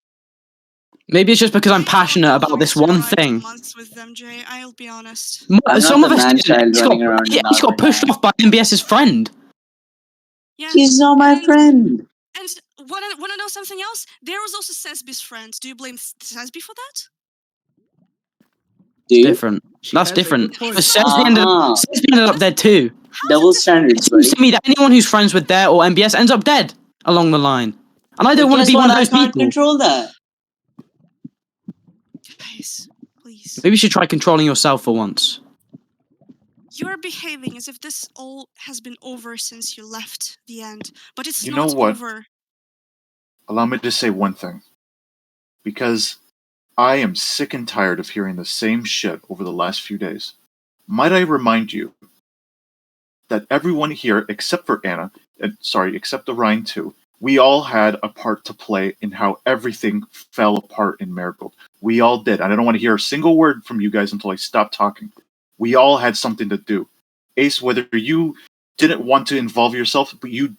Speaker 2: Maybe it's just because I'm passionate about this one thing.
Speaker 6: Months with them, Jay. I'll be honest.
Speaker 2: Some of us he's got pushed off by MBS's friend.
Speaker 6: Yeah.
Speaker 3: He's not my friend.
Speaker 6: And want to know something else? There was also Sesby's friend. Do you blame Sesby for that?
Speaker 2: Different. That's different. Sesby ended up dead too.
Speaker 3: Double standards.
Speaker 2: It seems to me that anyone who's friends with Dare or MBS ends up dead along the line. And I don't want to be one of those people.
Speaker 3: I can't control that.
Speaker 6: Guys, please.
Speaker 2: Maybe you should try controlling yourself for once.
Speaker 6: You're behaving as if this all has been over since you left the end, but it's
Speaker 1: not
Speaker 6: over. You know what?
Speaker 1: Over. Allow me to say one thing. Because I am sick and tired of hearing the same shit over the last few days. Might I remind you that everyone here, except for Anna, except Orion too, we all had a part to play in how everything fell apart in Marigold. We all did. And I don't want to hear a single word from you guys until I stop talking. We all had something to do. Ace, whether you didn't want to involve yourself, but you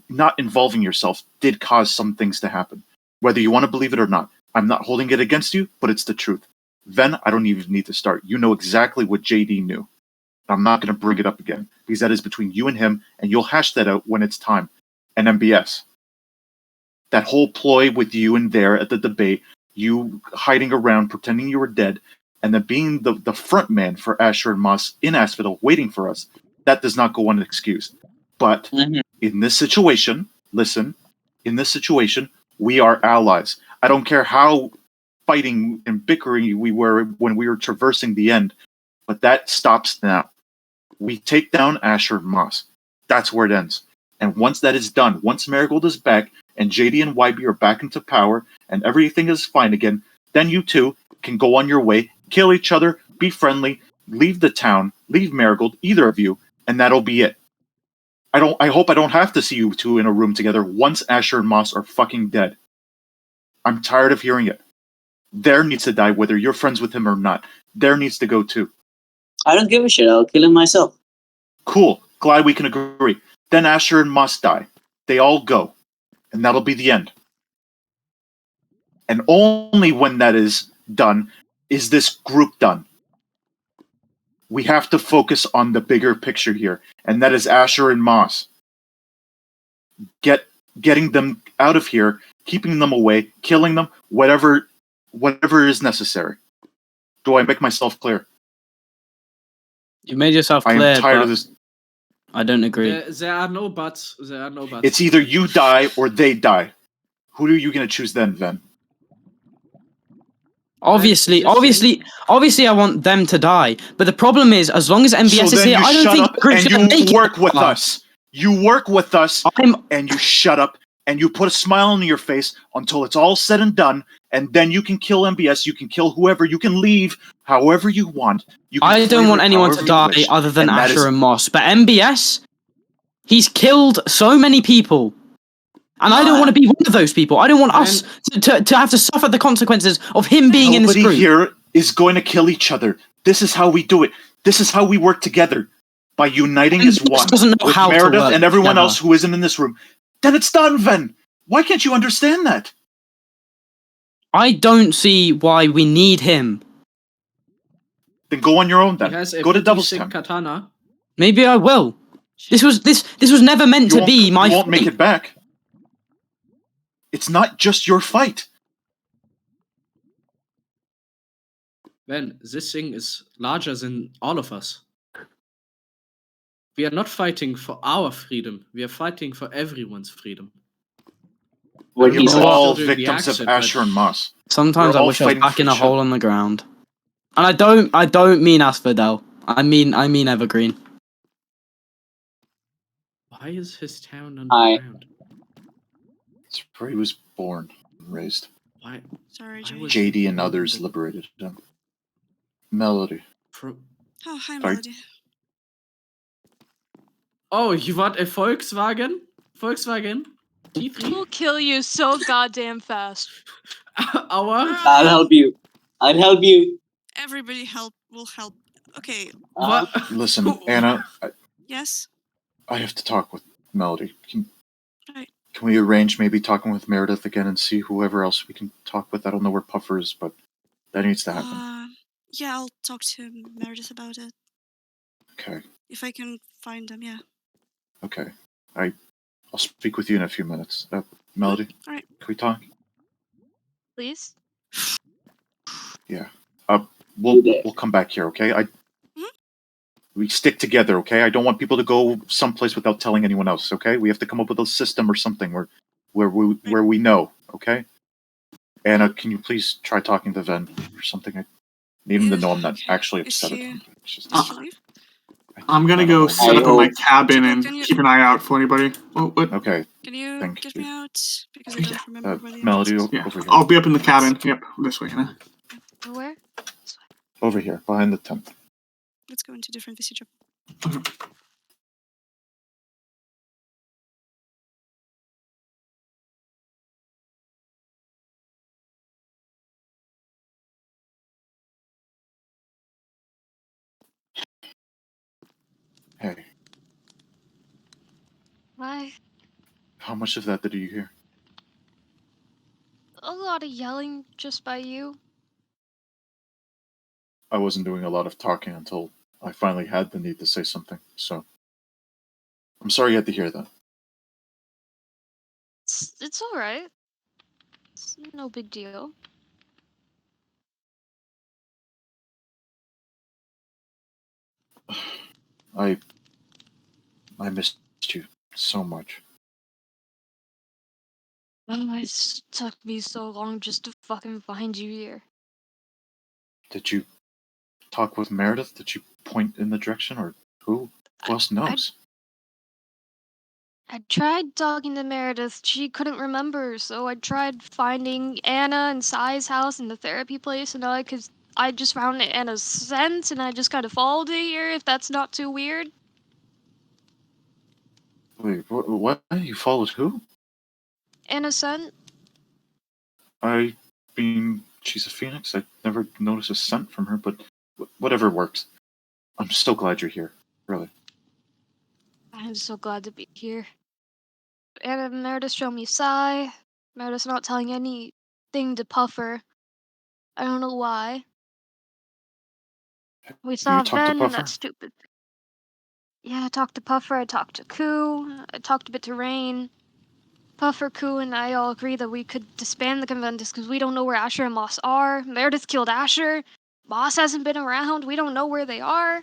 Speaker 1: not involving yourself did cause some things to happen. Whether you want to believe it or not. I'm not holding it against you, but it's the truth. Ven, I don't even need to start. You know exactly what JD knew. I'm not going to bring it up again, because that is between you and him, and you'll hash that out when it's time. And MBS. That whole ploy with you and there at the debate, you hiding around, pretending you were dead, and then being the front man for Asher and Moss in Asphodel waiting for us, that does not go unexcused. But in this situation, listen, in this situation, we are allies. I don't care how fighting and bickering we were when we were traversing the end, but that stops now. We take down Asher and Moss. That's where it ends. And once that is done, once Marigold is back, and JD and YB are back into power, and everything is fine again, then you two can go on your way, kill each other, be friendly, leave the town, leave Marigold, either of you, and that'll be it. I hope I don't have to see you two in a room together once Asher and Moss are fucking dead. I'm tired of hearing it. There needs to die, whether you're friends with him or not. There needs to go too.
Speaker 3: I don't give a shit. I'll kill him myself.
Speaker 1: Cool. Glad we can agree. Then Asher and Moss die. They all go. And that'll be the end. And only when that is done is this group done. We have to focus on the bigger picture here, and that is Asher and Moss. Getting them out of here, keeping them away, killing them, whatever is necessary. Do I make myself clear?
Speaker 2: You made yourself clear.
Speaker 1: I am tired of this.
Speaker 2: I don't agree.
Speaker 4: There are no buts. There are no buts.
Speaker 1: It's either you die or they die. Who are you going to choose then, Ven?
Speaker 2: Obviously, I want them to die. But the problem is, as long as MBS is here, I don't think the group's going to make it.
Speaker 1: You work with us. You work with us, and you shut up, and you put a smile on your face until it's all said and done, and then you can kill MBS, you can kill whoever, you can leave however you want.
Speaker 2: I don't want anyone to die other than Asher and Moss. But MBS, he's killed so many people. And I don't want to be one of those people. I don't want us to have to suffer the consequences of him being in this group.
Speaker 1: Nobody here is going to kill each other. This is how we do it. This is how we work together. By uniting as one. With Meredith and everyone else who isn't in this room. Then it's done, Ven. Why can't you understand that?
Speaker 2: I don't see why we need him.
Speaker 1: Then go on your own then. Go to Devil's Town.
Speaker 4: Katana.
Speaker 2: Maybe I will. This was never meant to be my fight.
Speaker 1: You won't make it back. It's not just your fight.
Speaker 4: Ven, this thing is larger than all of us. We are not fighting for our freedom. We are fighting for everyone's freedom.
Speaker 1: We're all victims of Asher and Moss.
Speaker 2: Sometimes I wish I was back in a hole on the ground. And I don't mean Asphodel. I mean Evergreen.
Speaker 4: Why is his town underground?
Speaker 1: It's where he was born and raised.
Speaker 4: Why?
Speaker 6: Sorry,
Speaker 1: JD and others liberated him. Melody.
Speaker 6: Oh, hi, Melody.
Speaker 4: Oh, you want a Volkswagen? Volkswagen? T3?
Speaker 8: We'll kill you so goddamn fast.
Speaker 3: I'll help you. I'll help you.
Speaker 6: Everybody will help. Okay.
Speaker 1: Listen, Anna.
Speaker 6: Yes?
Speaker 1: I have to talk with Melody.
Speaker 6: Right.
Speaker 1: Can we arrange maybe talking with Meredith again and see whoever else we can talk with? I don't know where Puffer is, but that needs to happen.
Speaker 6: Yeah, I'll talk to Meredith about it.
Speaker 1: Okay.
Speaker 6: If I can find them, yeah.
Speaker 1: Okay. I'll speak with you in a few minutes. Melody?
Speaker 6: All right.
Speaker 1: Can we talk?
Speaker 8: Please?
Speaker 1: Yeah. We'll come back here, okay? We stick together, okay? I don't want people to go someplace without telling anyone else, okay? We have to come up with a system or something where we know, okay? Anna, can you please try talking to Ven or something? I need him to know I'm not actually upset at him.
Speaker 5: I'm gonna go set up in my cabin and keep an eye out for anybody. Oh, what?
Speaker 1: Okay.
Speaker 6: Can you get me out? Because I don't remember where the
Speaker 1: Melody,
Speaker 6: others
Speaker 1: over here.
Speaker 5: I'll be up in the cabin. Yep, this way.
Speaker 8: Where?
Speaker 1: Over here, behind the tent.
Speaker 6: Let's go into different visage.
Speaker 1: Hey.
Speaker 8: Why?
Speaker 1: How much of that did you hear?
Speaker 8: A lot of yelling just by you.
Speaker 1: I wasn't doing a lot of talking until I finally had the need to say something, so I'm sorry you had to hear that.
Speaker 8: It's alright. It's no big deal.
Speaker 1: I missed you so much.
Speaker 8: Oh, it took me so long just to fucking find you here.
Speaker 1: Did you talk with Meredith? Did you point in the direction, or Who else knows?
Speaker 8: I tried talking to Meredith. She couldn't remember, so I tried finding Anna and Sai's house and the therapy place and all, because I just found Anna's scent and I just kind of followed it here, if that's not too weird.
Speaker 1: Wait, what? You followed who?
Speaker 8: Anna's scent?
Speaker 1: I mean, she's a phoenix. I never noticed a scent from her, but whatever works. I'm so glad you're here, really.
Speaker 8: I'm so glad to be here. Anna and Meredith showed me Sai. Meredith's not telling anything to Puffer. I don't know why. We saw Ben, that stupid. Yeah, I talked to Puffer, I talked to Koo, I talked a bit to Rain. Puffer, Koo, and I all agree that we could disband the Conventus because we don't know where Asher and Moss are. Meredith killed Asher. Moss hasn't been around. We don't know where they are.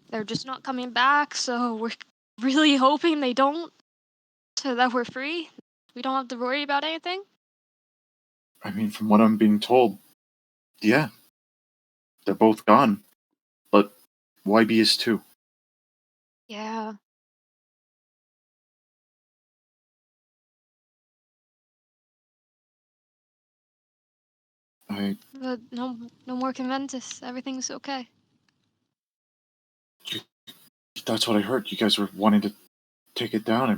Speaker 8: They're just not coming back, so we're really hoping they don't. So that we're free. We don't have to worry about anything.
Speaker 1: I mean, from what I'm being told, yeah. They're both gone. But YB is too.
Speaker 8: Yeah. But no more Conventus. Everything's okay.
Speaker 1: That's what I heard. You guys were wanting to take it down.
Speaker 8: I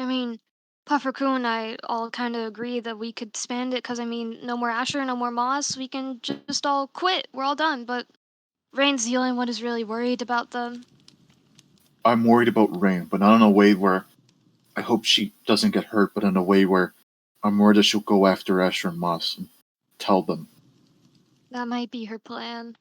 Speaker 8: mean, Puffer Koo and I all kind of agree that we could disband it because, I mean, no more Asher, no more Moss. We can just all quit. We're all done. But Rain's the only one who's really worried about them.
Speaker 1: I'm worried about Rain, but not in a way where I hope she doesn't get hurt, but in a way where I'm worried that she'll go after Asher and Moss and tell them.
Speaker 8: That might be her plan.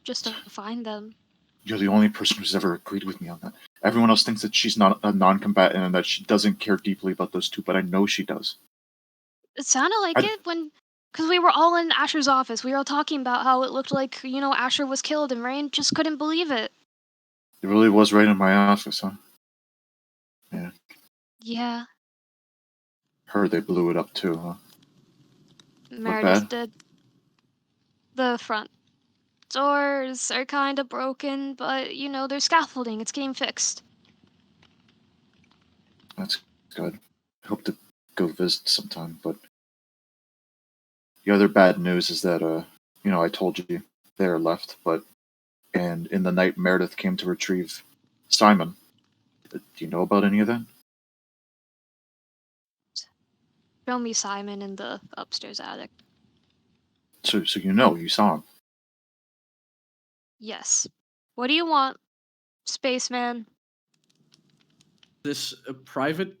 Speaker 8: Just to find them.
Speaker 1: You're the only person who's ever agreed with me on that. Everyone else thinks that she's not a non-combatant and that she doesn't care deeply about those two, but I know she does.
Speaker 8: It sounded like it when... Because we were all in Asher's office. We were all talking about how it looked like, Asher was killed, and Rain just couldn't believe it.
Speaker 1: It really was right in my office, huh? Yeah.
Speaker 8: Yeah.
Speaker 1: Heard they blew it up too, huh?
Speaker 8: Meredith did. The front doors are kind of broken, but, there's scaffolding. It's getting fixed.
Speaker 1: That's good. I hope to go visit sometime, but the other bad news is that, I told you they're left, and in the night Meredith came to retrieve Simon. Do you know about any of that?
Speaker 8: Show me Simon in the upstairs attic.
Speaker 1: So you saw him?
Speaker 8: Yes. What do you want, spaceman?
Speaker 4: This a private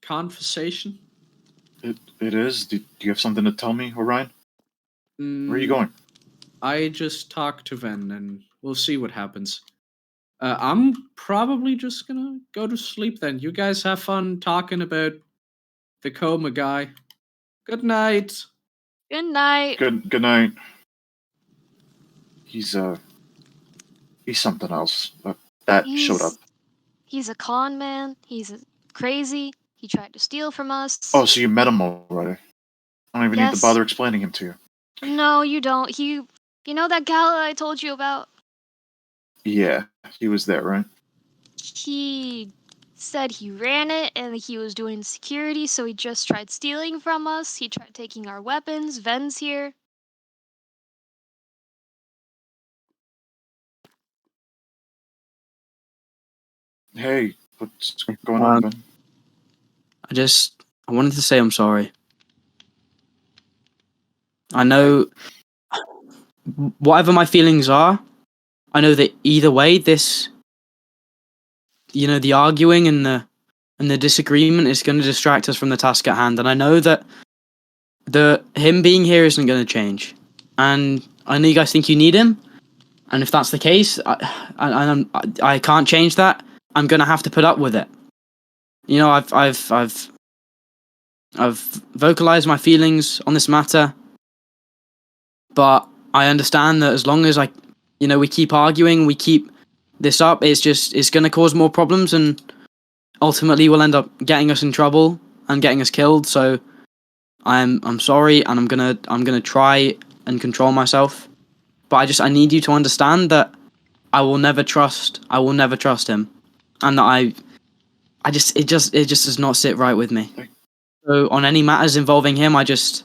Speaker 4: conversation?
Speaker 1: It is? Do you have something to tell me, Orion? Where are you going?
Speaker 4: I just talked to Ven, and we'll see what happens. I'm probably just gonna go to sleep then. You guys have fun talking about the coma guy. Good night.
Speaker 8: Good night.
Speaker 1: Good night. He's something else. Showed up.
Speaker 8: He's a con man. He's crazy. He tried to steal from us.
Speaker 1: Oh, so you met him already? I don't even need to bother explaining him to you.
Speaker 8: No, you don't. You know that gala I told you about?
Speaker 1: Yeah, he was there, right?
Speaker 8: He said he ran it and he was doing security, so he just tried stealing from us. He tried taking our weapons. Ven's here.
Speaker 1: Hey, what's going on, Ben?
Speaker 2: I wanted to say I'm sorry. I know whatever my feelings are, I know that either way, this, the arguing and the disagreement is going to distract us from the task at hand. And I know that him being here isn't going to change. And I know you guys think you need him. And if that's the case, I can't change that. I'm going to have to put up with it. I've vocalized my feelings on this matter, but I understand that as long as we keep arguing, we keep this up, it's going to cause more problems, and ultimately will end up getting us in trouble and getting us killed. So I'm sorry, and I'm gonna try and control myself, but I need you to understand that I will never trust him, and that it just does not sit right with me. So on any matters involving him, I can't.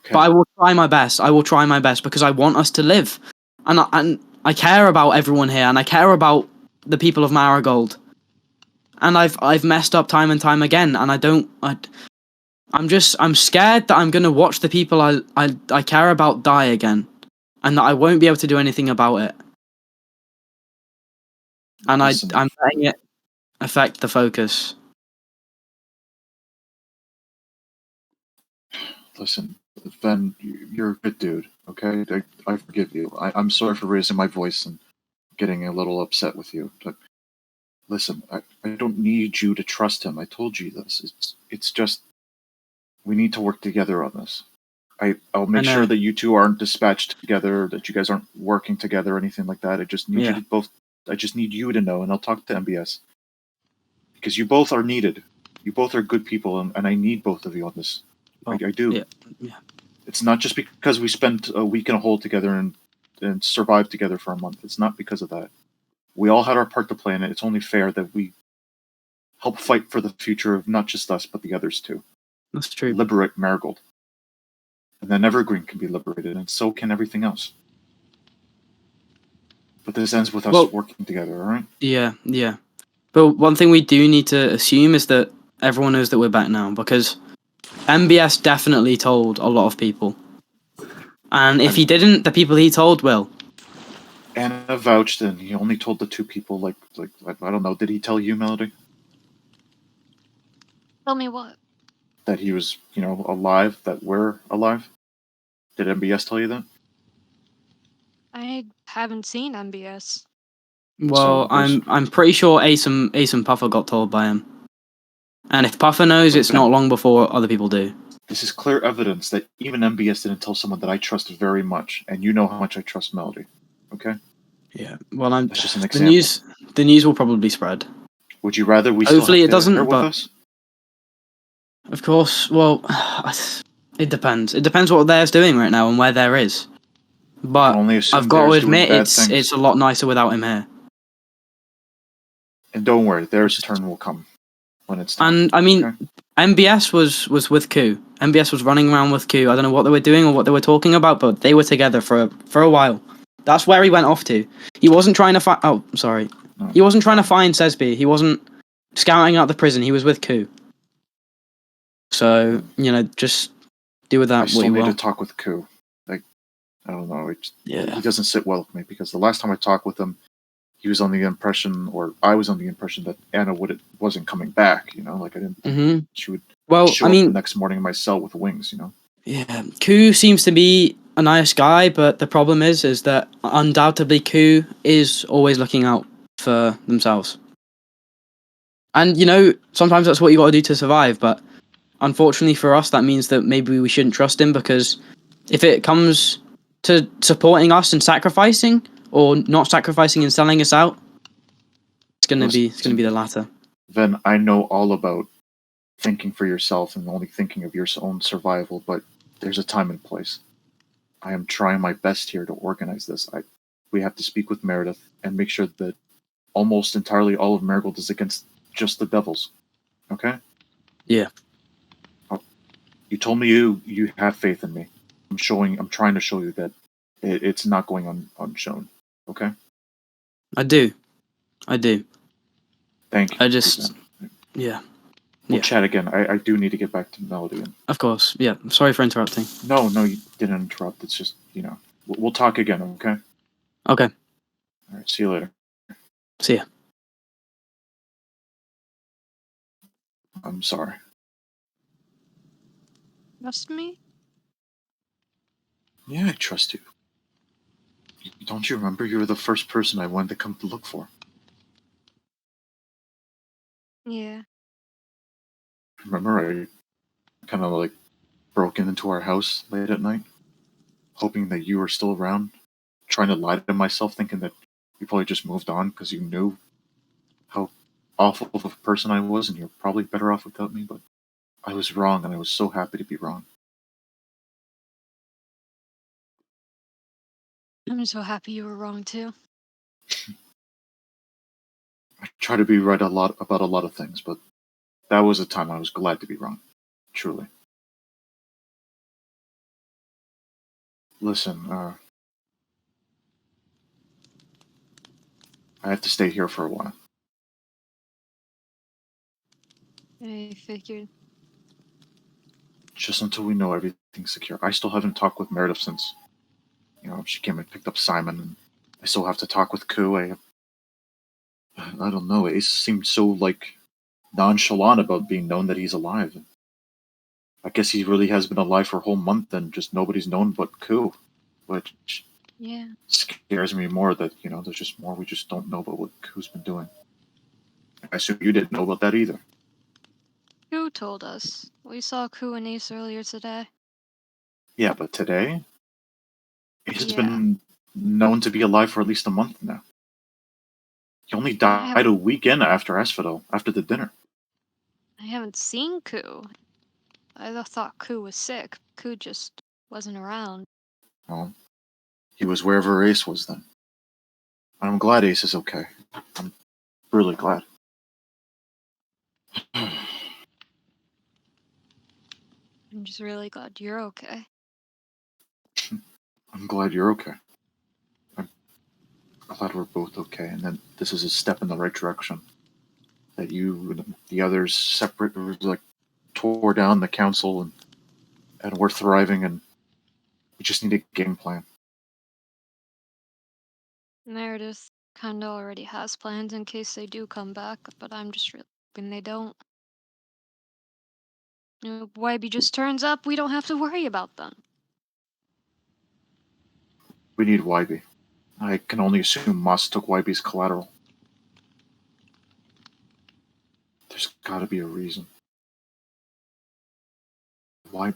Speaker 1: Okay.
Speaker 2: But I will try my best. I will try my best because I want us to live, and I care about everyone here, and I care about the people of Marigold. And I've messed up time and time again, and I'm scared that I'm gonna watch the people I care about die again, and that I won't be able to do anything about it. And I'm letting it affect the focus.
Speaker 1: Listen, Ben, you're a good dude, okay? I forgive you. I'm sorry for raising my voice and getting a little upset with you, but listen, I don't need you to trust him. I told you this. It's just we need to work together on this. I'll make sure that you two aren't dispatched together, that you guys aren't working together or anything like that. I just need you to both. I just need you to know, and I'll talk to MBS because you both are needed. You both are good people, and I need both of you on this. I do.
Speaker 2: Yeah.
Speaker 1: It's not just because we spent a week in a hole together and survived together for a month. It's not because of that. We all had our part to play in it. It's only fair that we help fight for the future of not just us, but the others too.
Speaker 2: That's true.
Speaker 1: Liberate Marigold. And then Evergreen can be liberated, and so can everything else. But this ends with us working together, all right?
Speaker 2: Yeah. But one thing we do need to assume is that everyone knows that we're back now, because MBS definitely told a lot of people. And if he didn't, the people he told will.
Speaker 1: Anna vouched, and he only told the two people, like I don't know, did he tell you, Melody?
Speaker 8: Tell me what?
Speaker 1: That he was, alive, that we're alive? Did MBS tell you that?
Speaker 8: I haven't seen MBS.
Speaker 2: Well, I'm pretty sure Ace and Puffer got told by him. And if Puffer knows, it's not long before other people do.
Speaker 1: This is clear evidence that even MBS didn't tell someone that I trust very much, and you know how much I trust Melody. Okay?
Speaker 2: Yeah. Well,
Speaker 1: that's just an example.
Speaker 2: The news will probably spread.
Speaker 1: Would you rather we
Speaker 2: hopefully
Speaker 1: still
Speaker 2: it doesn't
Speaker 1: with us?
Speaker 2: Of course. Well, it depends. It depends what theirs doing right now and where there is. But I've got to admit, it's a lot nicer without him here.
Speaker 1: And don't worry, their turn will come when it's time.
Speaker 2: And I mean, MBS was with Ku. MBS was running around with Ku. I don't know what they were doing or what they were talking about, but they were together for a while. That's where he went off to. He wasn't trying to find. Oh, sorry. No. He wasn't trying to find Sesby. He wasn't scouting out the prison. He was with Ku. So just do with that what you want.
Speaker 1: I still need to talk with Ku. Like, I don't know. He doesn't sit well with me because the last time I talked with him, he was on the impression, or I was on the impression that Anna wasn't coming back. Like I didn't.
Speaker 2: Mm-hmm.
Speaker 1: She would. Show up the next morning in my cell with wings.
Speaker 2: Yeah, Ku seems to be a nice guy, but the problem is that undoubtedly Ku is always looking out for themselves. And sometimes that's what you got to do to survive. But unfortunately for us, that means that maybe we shouldn't trust him, because if it comes to supporting us and sacrificing, or not sacrificing and selling us out, it's gonna be the latter.
Speaker 1: Then I know all about thinking for yourself and only thinking of your own survival, but there's a time and place. I am trying my best here to organize this. We have to speak with Meredith and make sure that almost entirely all of Marigold is against just the devils. Okay?
Speaker 2: Yeah.
Speaker 1: You told me you have faith in me. I'm trying to show you that it's not going unshown. Okay?
Speaker 2: I do.
Speaker 1: Thank you.
Speaker 2: Yeah.
Speaker 1: We'll chat again. I do need to get back to Melody.
Speaker 2: Of course. Yeah. Sorry for interrupting.
Speaker 1: No, you didn't interrupt. It's just, we'll talk again, okay?
Speaker 2: Okay.
Speaker 1: All right. See you later.
Speaker 2: See ya.
Speaker 1: I'm sorry.
Speaker 8: Trust me?
Speaker 1: Yeah, I trust you. Don't you remember you were the first person I wanted to come to look for?
Speaker 8: Yeah.
Speaker 1: Remember I kind of broke into our house late at night, hoping that you were still around, trying to lie to myself, thinking that you probably just moved on because you knew how awful of a person I was and you're probably better off without me, but I was wrong and I was so happy to be wrong.
Speaker 8: I'm so happy you were wrong too.
Speaker 1: I try to be right about a lot of things, but that was a time I was glad to be wrong. Truly. Listen, I have to stay here for a while.
Speaker 8: I figured.
Speaker 1: Just until we know everything's secure. I still haven't talked with Meredith since, she came and picked up Simon, and I still have to talk with Ku. I don't know. Ace seemed so, nonchalant about being known that he's alive. I guess he really has been alive for a whole month and just nobody's known but Ku, which scares me more that, there's just more we just don't know about what Ku's been doing. I assume you didn't know about that either.
Speaker 8: Ku told us. We saw Ku and Ace earlier today.
Speaker 1: Yeah, but today? Ace has been known to be alive for at least a month now. He only died a weekend after Asphodel, after the dinner.
Speaker 8: I haven't seen Ku. I thought Ku was sick. Ku just wasn't around.
Speaker 1: Well, he was wherever Ace was then. I'm glad Ace is okay. I'm really glad.
Speaker 8: I'm just really glad you're okay.
Speaker 1: I'm glad you're okay. I'm glad we're both okay, and that this is a step in the right direction. That you and the others separate, tore down the council, and we're thriving, and we just need a game plan.
Speaker 8: Meredith kinda already has plans in case they do come back, but I'm just really hoping they don't. Wybie just turns up, we don't have to worry about them.
Speaker 1: We need Wybie. I can only assume Moss took Wybie's collateral. There's gotta be a reason. Why?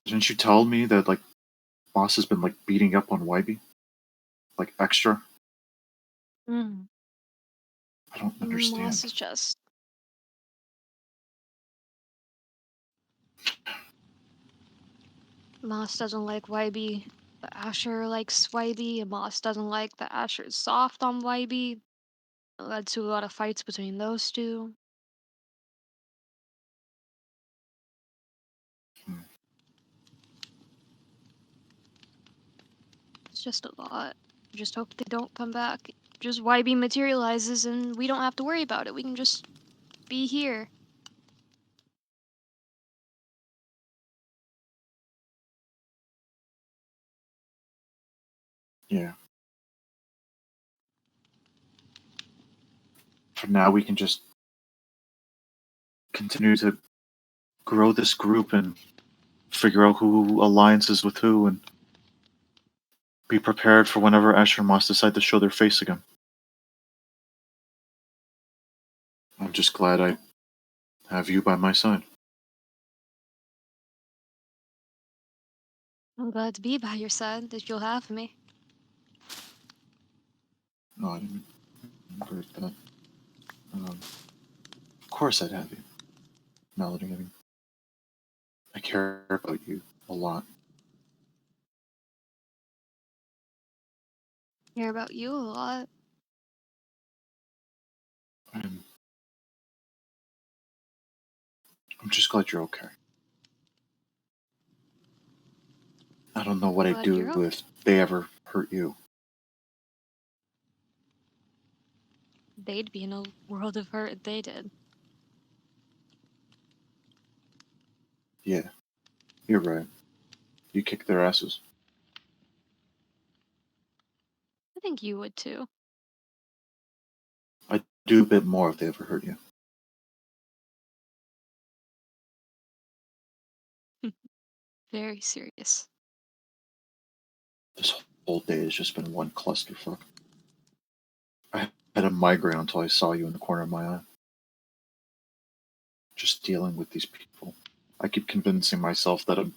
Speaker 1: Didn't you tell me that, Moss has been, beating up on Wybie? Extra?
Speaker 8: Mm.
Speaker 1: I don't understand.
Speaker 8: Moss is just... Moss doesn't like Wybie, but Asher likes Wybie, and Moss doesn't like that Asher is soft on Wybie. It led to a lot of fights between those two. It's just a lot. Just hope they don't come back. Just Wybie materializes and we don't have to worry about it. We can just be here.
Speaker 1: Yeah. For now, we can just continue to grow this group and figure out who alliances with who, and be prepared for whenever Asher and Moss decide to show their face again. I'm just glad I have you by my side.
Speaker 8: I'm glad to be by your side, that you'll have me.
Speaker 1: No, I didn't agree with that. Of course I'd have you, Melody. I care about you a lot.
Speaker 8: Hear about you a lot.
Speaker 1: I'm just glad you're okay. I don't know what I'd do if they ever hurt you.
Speaker 8: They'd be in a world of hurt if they did.
Speaker 1: Yeah, you're right. You kick their asses.
Speaker 8: I think you would too.
Speaker 1: I'd do a bit more if they ever hurt you.
Speaker 8: Very serious.
Speaker 1: This whole day has just been one clusterfuck. I had a migraine until I saw you in the corner of my eye. Just dealing with these people. I keep convincing myself that I'm,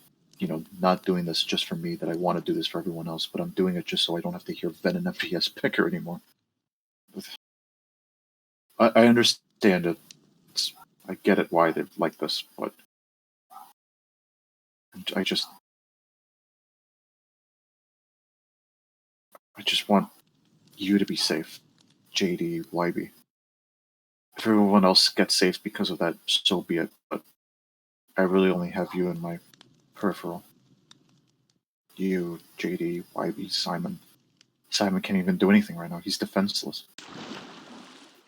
Speaker 1: not doing this just for me, that I want to do this for everyone else, but I'm doing it just so I don't have to hear Ven and MPS picker anymore. I understand it. I get it why they're like this, but I just I just want you to be safe, JD, YB. If everyone else gets safe because of that, so be it. But I really only have you in my peripheral. You, JD, YB, Simon. Simon can't even do anything right now. He's defenseless.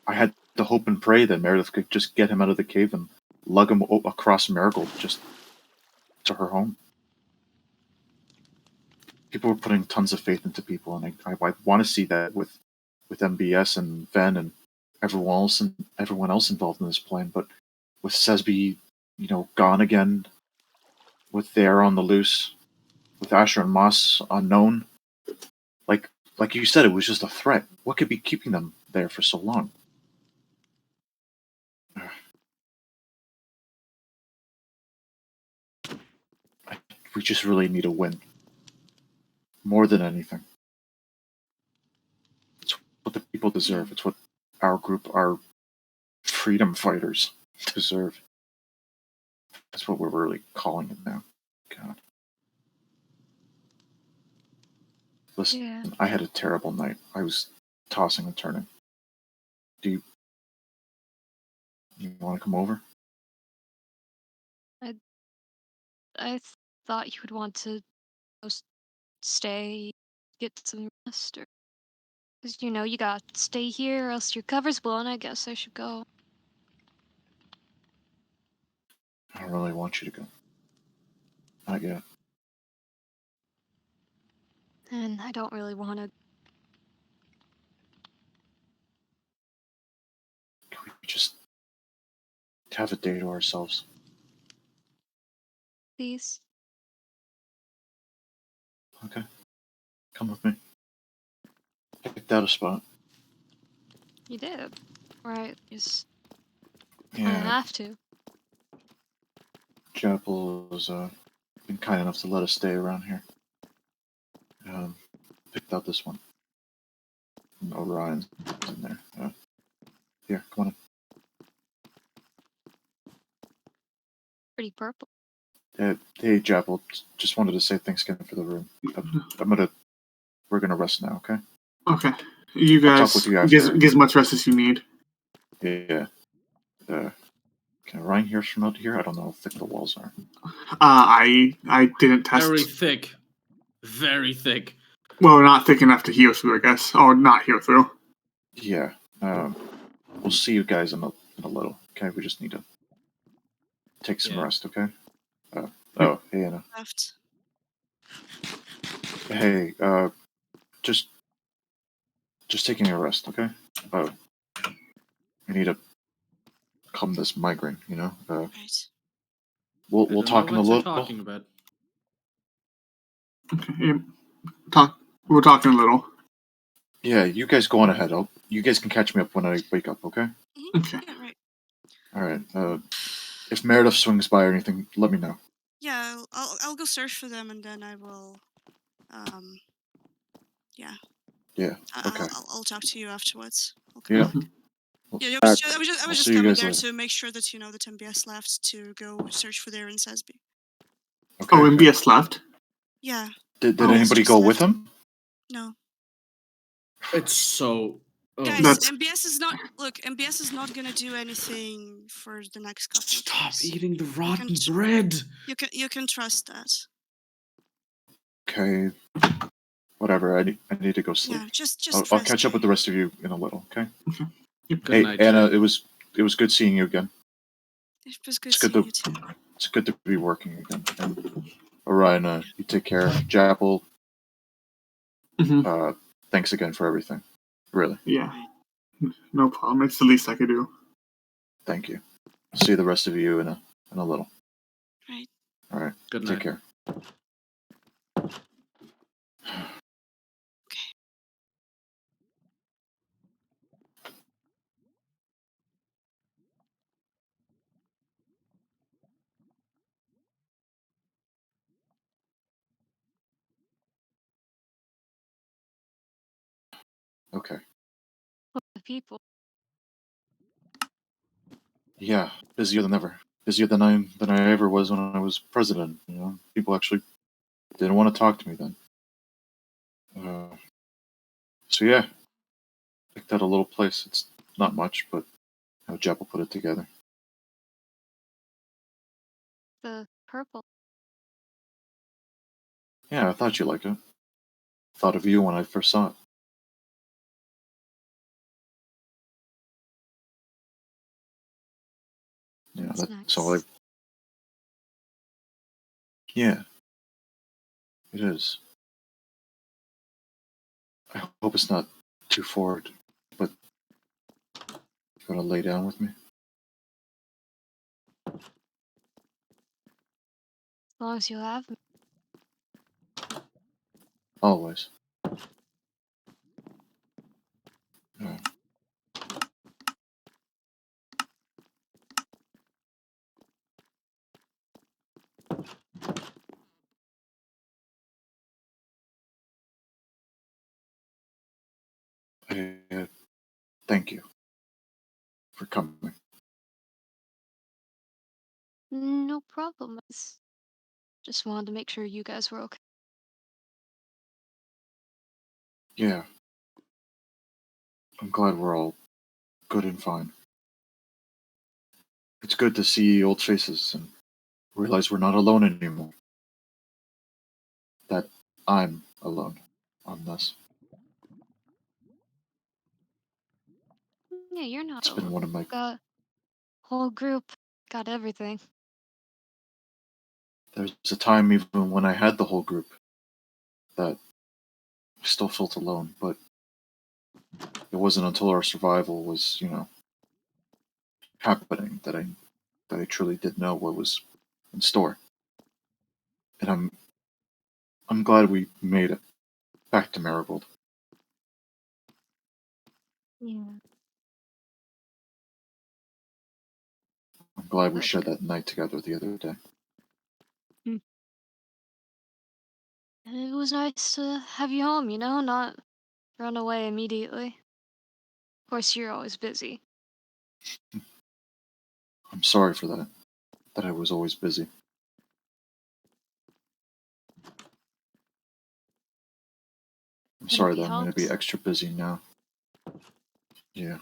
Speaker 1: I had to hope and pray that Meredith could just get him out of the cave and lug him across Marigold just to her home. People were putting tons of faith into people, and I want to see that with MBS and Ven and everyone else involved in this plan. But with Sesby, gone again, with Thayer on the loose, with Asher and Moss unknown, like you said, it was just a threat. What could be keeping them there for so long? We just really need a win. More than anything. It's what the people deserve. It's what our group, our freedom fighters deserve. That's what we're really calling it now. God. Listen, I had a terrible night. I was tossing and turning. Do you want to come over?
Speaker 8: I thought you would want to go stay, get some rest, or because you got to stay here, or else your cover's blown. I guess I should go.
Speaker 1: I don't really want you to go. Not yet.
Speaker 8: And I don't really want to.
Speaker 1: Can we just have a day to ourselves?
Speaker 8: Please.
Speaker 1: Okay. Come with me. I picked out a spot.
Speaker 8: You did. Right. Just
Speaker 1: Yeah.
Speaker 8: I have to.
Speaker 1: Japple has been kind enough to let us stay around here. Picked out this one. And Orion's in there. Here, come on in.
Speaker 8: Pretty purple.
Speaker 1: Hey, Japple, just wanted to say thanks again for the room. We're gonna rest now, okay?
Speaker 5: Okay. You guys get as much rest as you need.
Speaker 1: Yeah. Can Ryan hear from out here? I don't know how thick the walls are.
Speaker 5: I didn't test.
Speaker 4: Very thick. Very thick.
Speaker 5: Well, not thick enough to heal through, I guess. Or not heal through.
Speaker 1: Yeah. We'll see you guys in a little. Okay, we just need to take some rest. Okay. Hey Anna.
Speaker 6: Left.
Speaker 1: Hey, just taking a rest. Okay. I need to calm this migraine.
Speaker 6: Right.
Speaker 1: We'll talk in a little.
Speaker 4: Talking about.
Speaker 5: Okay. We're talking a little.
Speaker 1: Yeah, you guys go on ahead. You guys can catch me up when I wake up. Okay.
Speaker 6: Mm-hmm.
Speaker 5: Okay.
Speaker 6: Yeah, right.
Speaker 1: All right. If Meredith swings by or anything, let me know.
Speaker 6: Yeah, I'll go search for them, and then I will. Yeah.
Speaker 1: Yeah. Okay.
Speaker 6: I'll talk to you afterwards.
Speaker 1: Yeah.
Speaker 6: Yeah, I was just coming there to make sure that that MBS left to go search for their and Sesby.
Speaker 1: Okay.
Speaker 5: Oh, MBS left?
Speaker 6: Yeah.
Speaker 1: Did anybody go with him?
Speaker 6: No.
Speaker 4: It's so.
Speaker 6: Oh. Guys, MBS is not gonna do anything for the next couple.
Speaker 4: Stop eating the rotten bread.
Speaker 6: You can trust that.
Speaker 1: Okay. Whatever. I need to go sleep.
Speaker 6: Yeah, just.
Speaker 1: I'll catch up with the rest of you in a little. Okay.
Speaker 4: Good night,
Speaker 1: Anna. It was good seeing you again.
Speaker 6: It was good seeing you too.
Speaker 1: It's good to be working again. And Orion, you take care. Japple.
Speaker 5: Mm-hmm.
Speaker 1: Thanks again for everything. Really.
Speaker 5: Yeah. No problem. It's the least I could do.
Speaker 1: Thank you. I'll see the rest of you in a little.
Speaker 6: Right.
Speaker 1: All right.
Speaker 4: Good
Speaker 1: night.
Speaker 4: Take
Speaker 1: care. Okay.
Speaker 8: People.
Speaker 1: Yeah, busier than ever. Busier than I ever was when I was president. People actually didn't want to talk to me then. So yeah, picked out a little place. It's not much, but how Japple put it together.
Speaker 8: The purple.
Speaker 1: Yeah, I thought you'd like it. Thought of you when I first saw it. Yeah,
Speaker 8: That's
Speaker 1: that's
Speaker 8: nice.
Speaker 1: all Yeah, it is. I hope it's not too forward, but you gotta lay down with me?
Speaker 8: As long as you have me.
Speaker 1: Always. Yeah. Thank you for coming.
Speaker 8: No problem. I just wanted to make sure you guys were okay.
Speaker 1: Yeah. I'm glad we're all good and fine. It's good to see old faces and realize we're not alone anymore. That I'm alone on this.
Speaker 8: Yeah, you're not
Speaker 1: It's been
Speaker 8: alone.
Speaker 1: one of my...
Speaker 8: Got whole group. Got everything.
Speaker 1: There's a time even when I had the whole group that I still felt alone, but it wasn't until our survival was, happening that I truly did know what was in store. And I'm glad we made it back to Marigold.
Speaker 8: Yeah.
Speaker 1: I'm glad we shared that night together the other day.
Speaker 8: And it was nice to have you home, not run away immediately. Of course, you're always busy.
Speaker 1: I'm sorry for that I was always busy. I'm sorry that I'm going to be extra busy now. Yeah.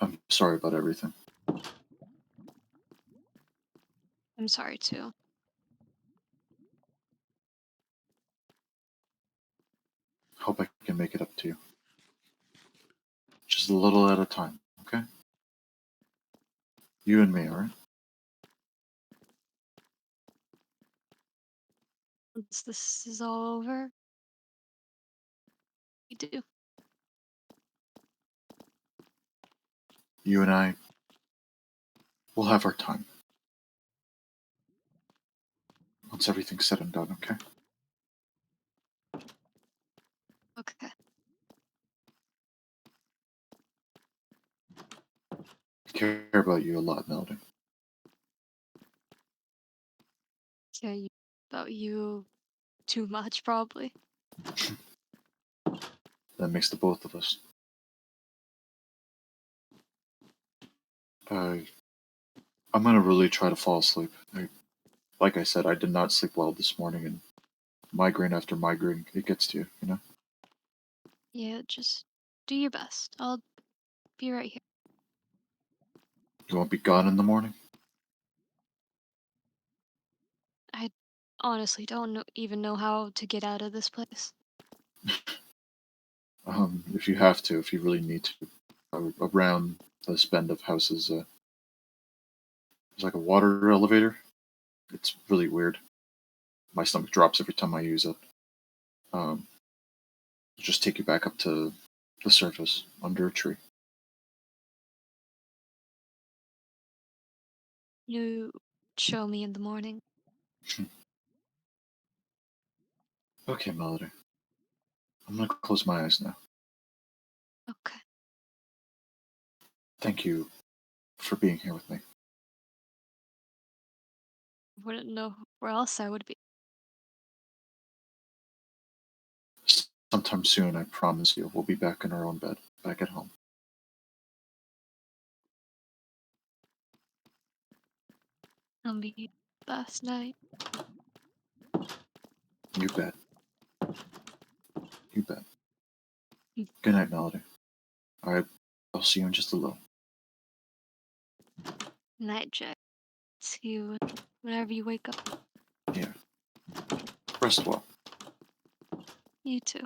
Speaker 1: I'm sorry about everything.
Speaker 8: I'm sorry, too.
Speaker 1: Hope I can make it up to you. Just a little at a time, okay? You and me, alright?
Speaker 8: Once this is all over, we do.
Speaker 1: You and I, we'll have our time. Once everything's said and done, okay?
Speaker 8: Okay.
Speaker 1: I care about you a lot, Melody.
Speaker 8: Yeah, about you too much, probably.
Speaker 1: That makes the both of us. I'm gonna really try to fall asleep. Like I said, I did not sleep well this morning, and migraine after migraine, it gets to you,
Speaker 8: Yeah, just do your best. I'll be right here.
Speaker 1: You won't be gone in the morning?
Speaker 8: I honestly don't even know how to get out of this place.
Speaker 1: If you have to, if you really need to. Around this bend of houses, there's like a water elevator. It's really weird. My stomach drops every time I use it. Just take you back up to the surface under a tree.
Speaker 8: You show me in the morning.
Speaker 1: Okay, Melody. I'm gonna close my eyes now.
Speaker 8: Okay.
Speaker 1: Thank you for being here with me.
Speaker 8: Wouldn't know where else I would be.
Speaker 1: Sometime soon, I promise you, we'll be back in our own bed, back at home.
Speaker 8: It'll be the best night.
Speaker 1: You bet. You bet. Good night, Melody. Alright, I'll see you in just a little.
Speaker 8: Night, Jack. See you whenever you wake up.
Speaker 1: Yeah. Rest well.
Speaker 8: You too.